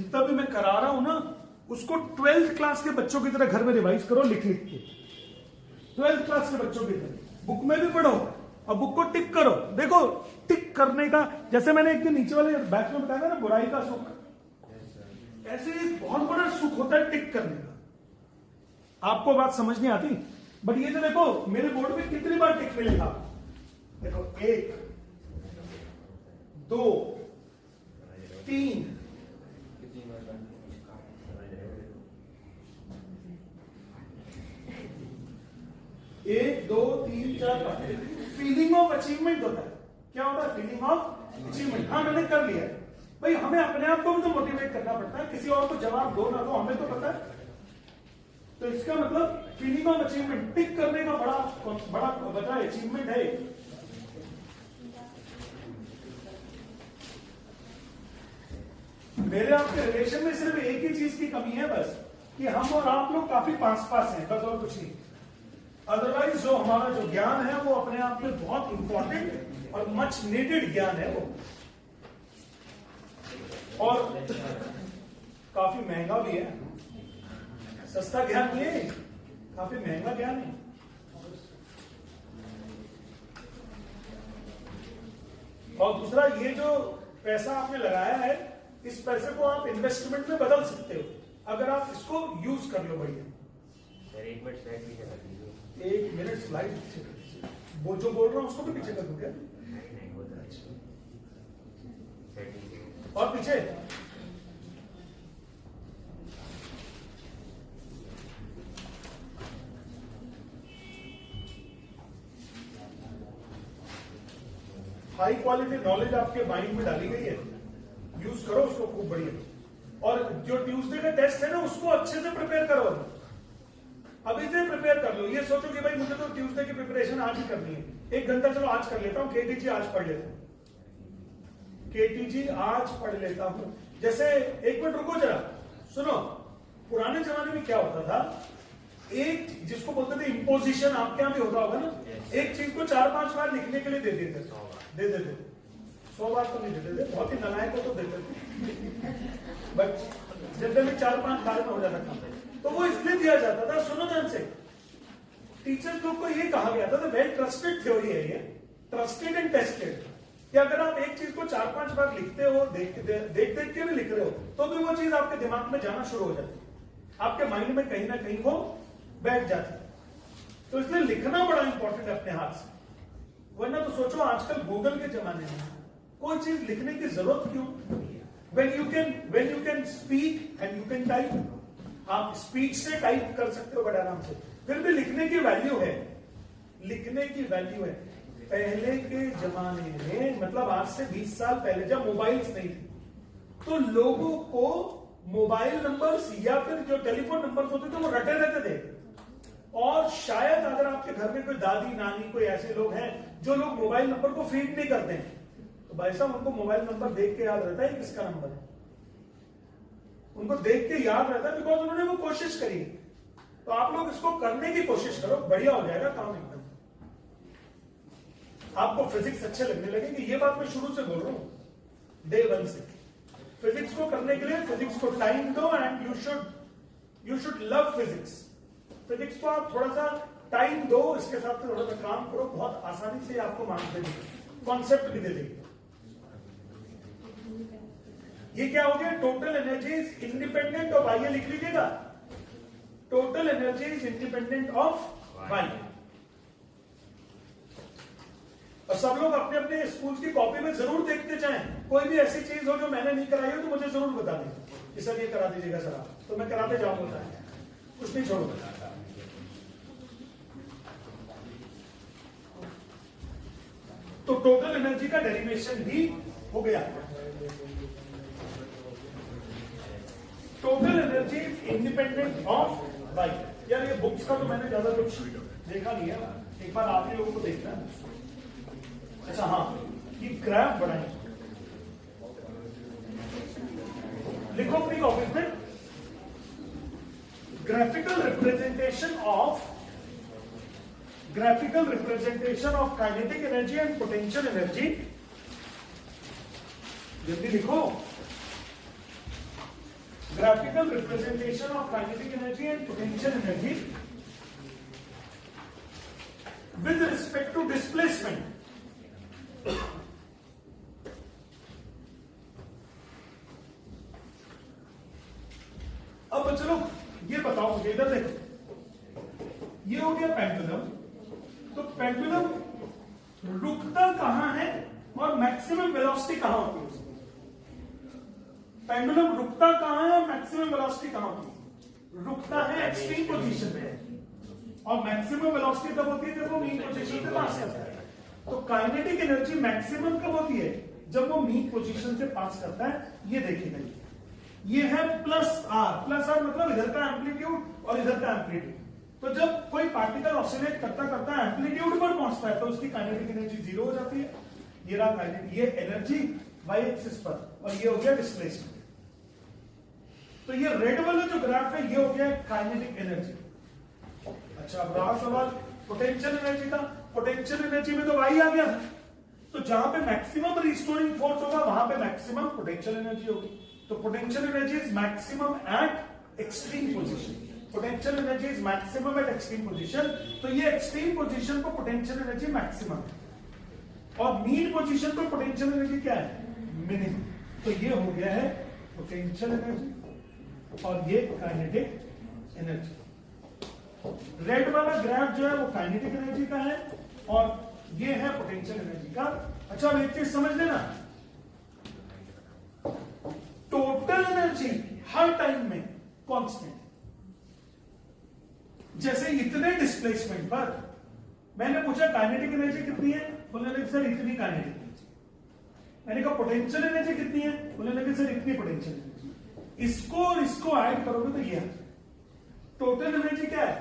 जितना भी मैं करा रहा हूं ना उसको 12th क्लास के बच्चों की तरह घर में रिवाइज करो, लिख लिख के। 12th क्लास के बच्चों की तरह बुक में भी पढ़ो और बुक को टिक करो। देखो टिक करने का, जैसे मैंने एक दिन नीचे वाले बैच में बताया था ना, बुराई का सुख, ऐसे एक बहुत बड़ा सुख होता है टिक करने का। आपको बात समझ नहीं आती, बट ये जो देखो मेरे बोर्ड में कितनी बार टिक मिलेगा, देखो 1 2 3 1 2 3 4 5। फीलिंग ऑफ अचीवमेंट होता है। क्या होता है? Feeling of achievement. हाँ मैंने कर लिया भाई, हमें अपने आप को भी तो मोटिवेट करना पड़ता है, किसी और को जवाब दो ना दो हमें तो पता है। तो इसका मतलब फीलिंग ऑफ अचीवमेंट, टिक करने का बड़ा बड़ा अचीवमेंट है। मेरे आपके रिलेशन में सिर्फ एक ही चीज की कमी है बस, कि हम और आप लोग काफी पास पास हैं, बस और कुछ नहीं। अदरवाइज जो हमारा जो ज्ञान है वो अपने आप में बहुत इंपॉर्टेंट और मच नीडेड ज्ञान है वो, और काफी महंगा भी है। सस्ता ज्ञान नहीं है, काफी महंगा ज्ञान है। और दूसरा, ये जो पैसा आपने लगाया है, इस पैसे को आप इन्वेस्टमेंट में बदल सकते हो अगर आप इसको यूज कर लो। बढ़िया, 1 मिनट स्लाइड पीछे कर दीजिए। वो जो बोल रहा हूं उसको भी पीछे कर दूं क्या? और पीछे हाई क्वालिटी नॉलेज आपके माइंड में डाली गई है, यूज करो उसको खूब बढ़िया। और जो ट्यूसडे का टेस्ट है ना उसको अच्छे से प्रिपेयर करो, अभी से प्रिपेयर कर लो। ये सोचो कि भाई मुझे तो ट्यूसडे की प्रिपरेशन आज ही करनी है, 1 घंटा चलो आज कर लेता हूँ, केटीजी आज पढ़ लेता हूँ, केटीजी आज पढ़ लेता हूँ। जैसे 1 मिनट रुको जरा, सुनो, पुराने जमाने में क्या होता था, एक जिसको बोलते थे इंपोजिशन, आपके यहां भी होता होगा ना, एक चीज को 4-5 बार लिखने के लिए दे देते थे, 100 बार तो नहीं देते थे, बहुत ही नलायक को तो देते थे, बट जनरली 4-5 बार में हो जाता था। तो वो इसलिए दिया जाता था, सुनो ध्यान से, टीचर्स लोग को ये कहा गया था, वेल ट्रस्टेड थ्योरी है ये, ट्रस्टेड एंड टेस्टेड, कि अगर आप एक चीज को 4-5 बार लिखते हो, देख देख के भी लिख रहे हो, तो भी वो चीज आपके दिमाग में जाना शुरू हो जाती है, आपके माइंड में कहीं ना कहीं वो बैठ जाती है। तो इसलिए लिखना बड़ा इंपॉर्टेंट है अपने हाथ से, वरना तो सोचो आजकल गूगल के जमाने में कोई चीज लिखने की जरूरत क्यों? when you can speak and you can type, आप स्पीच से टाइप कर सकते हो बड़े आराम से, फिर भी लिखने की वैल्यू है, लिखने की वैल्यू है। पहले के जमाने में, मतलब आज से 20 साल पहले, जब मोबाइल्स नहीं थे, तो लोगों को मोबाइल नंबर्स या फिर जो टेलीफोन नंबर्स होते थे वो रटे रहते थे। और शायद अगर आपके घर में कोई दादी नानी कोई ऐसे लोग हैं जो लोग मोबाइल नंबर को फीड नहीं करते हैं, तो भाई साहब उनको मोबाइल नंबर देख के याद रहता है किसका नंबर है, उनको देख के याद रहता है, बिकॉज उन्होंने वो कोशिश करी। तो आप लोग इसको करने की कोशिश करो, बढ़िया हो जाएगा काम एकदम। आपको फिजिक्स अच्छे लगने लगेंगे, ये बात मैं शुरू से बोल रहा हूं, डे 1 से। फिजिक्स को करने के लिए फिजिक्स को टाइम दो, and you should love physics. Physics को आप थोड़ा सा टाइम दो, इसके साथ थोड़ा सा काम करो, बहुत आसानी से आपको मार्क्स दे देंगे, कॉन्सेप्ट भी दे देंगे। ये क्या हो गया? Total energy is independent of y, लिख लीजिएगा, total energy is independent of y. और सब लोग अपने अपने स्कूल की कॉपी में जरूर देखते जाएं, कोई भी ऐसी चीज हो जो मैंने नहीं कराई हो तो मुझे जरूर बता दें कि सर ये करा दीजिएगा सर आप, तो मैं कराते जाऊंगा, कुछ नहीं छोड़ूंगा। तो टोटल एनर्जी का डेरिवेशन भी हो गया। Total energy independent of y. यार ये बुक्स का तो मैंने ज्यादा कुछ देखा नहीं है, एक बार आप ही लोगों को देखना है। अच्छा हाँ, ये ग्राफ बनाए, लिखो अपनी कॉपी में, graphical representation of kinetic energy and potential energy. जल्दी लिखो, graphical representation of kinetic energy and potential energy with respect to displacement. अब चलो ये बताओ मुझे, इधर देखो, ये हो गया पेंडुलम। तो पेंडुलम रुकता कहां है और मैक्सिमम वेलोसिटी कहां होती है उसकी? पेंडुलम रुकता कहां है और मैक्सिमम वेलोसिटी कहां होती है? रुकता है एक्सट्रीम पोजीशन में और मैक्सिमम वेलोसिटी तब होती है जब वो मीन पोजीशन से पास करता है। तो काइनेटिक एनर्जी मैक्सिमम कब होती है? जब वो मीन पोजीशन से पास करता है। ये देखिएगा, ये है प्लस आर मतलब इधर का एम्पलीट्यूड और इधर का एम्पलीट्यूड। तो जब कोई पार्टिकल ऑसिलेट करता करता एम्पलीट्यूड पर पहुंचता है तो उसकी काइनेटिक एनर्जी जीरो हो जाती है। ये रहा काइनेटिक, ये एनर्जी वाई एक्सिस पर, और ये हो गया डिस्प्लेसमेंट। तो ये रेड वाला जो ग्राफ है ये हो गया काइनेटिक एनर्जी। अच्छा, अब रहा सवाल पोटेंशियल एनर्जी का। पोटेंशियल एनर्जी में तो वाई आ गया, तो जहां पे मैक्सिमम रिस्टोरिंग फोर्स होगा वहां पे मैक्सिमम पोटेंशियल एनर्जी होगी। तो potential energy is maximum eight extreme position. Potential energy is maximum eight extreme position. तो ये एक्सट्रीम पोजीशन पर पोटेंशियल एनर्जी मैक्सिमम है और मीन पोजीशन पर पोटेंशियल एनर्जी क्या है? मिनिमम। तो ये हो गया है पोटेंशियल एनर्जी और ये काइनेटिक एनर्जी। रेड वाला ग्राफ जो है वो काइनेटिक एनर्जी का है और ये है पोटेंशियल एनर्जी का। अच्छा, अब एक चीज समझ लेना, टोटल एनर्जी हर टाइम में कांस्टेंट। जैसे इतने डिस्प्लेसमेंट पर मैंने पूछा काइनेटिक एनर्जी कितनी है, बोलने लगे सर इतनी काइनेटिक एनर्जी। मैंने कहा पोटेंशियल एनर्जी कितनी है, बोलने लगे सर इतनी पोटेंशियल एनर्जी। इसको और इसको ऐड करोगे तो ये टोटल एनर्जी क्या है?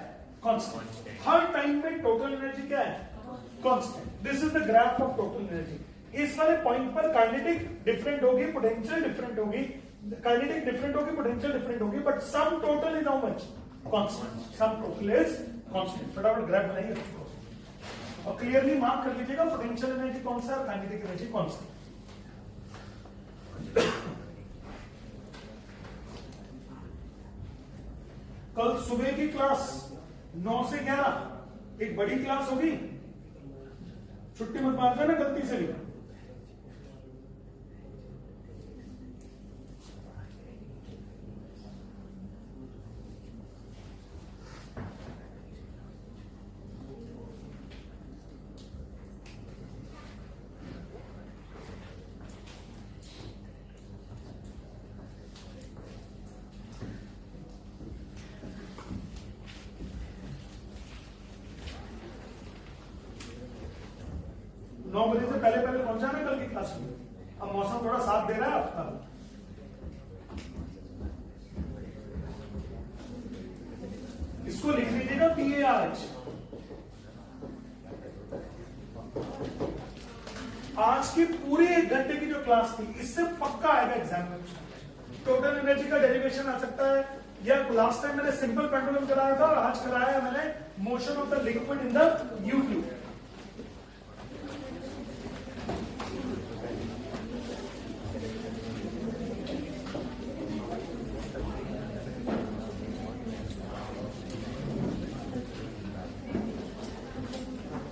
कांस्टेंट। हर टाइम में टोटल एनर्जी क्या है? Constant. This is the graph of total energy. इस वाले पॉइंट पर काइनेटिक डिफरेंट होगी, पोटेंशियल डिफरेंट होगी, काइनेटिक डिफरेंट होगी, पोटेंशियल डिफरेंट होगी, but sum total is how much? Constant. Sum total is constant. फटाफट ग्राफ बनाइए और क्लियरली मार्क कर लीजिएगा पोटेंशियल एनर्जी कौन सा है, काइनेटिक एनर्जी कौन सा। कल सुबह की क्लास 9 से 11 एक बड़ी क्लास होगी, छुट्टी मत मार देना गलती से भी। बजे से पहले पहले पहुंचा ना कल की क्लास में। अब मौसम थोड़ा साथ दे रहा है आपका। इसको लिख लीजिएगा PARH। आज की पूरी 1 घंटे की जो क्लास थी इससे पक्का आएगा एग्जाम में। टोटल एनर्जी का डेरिवेशन आ सकता है, या लास्ट टाइम मैंने सिंपल पेंडुलम कराया था और आज कराया मैंने motion of the liquid in the U tube.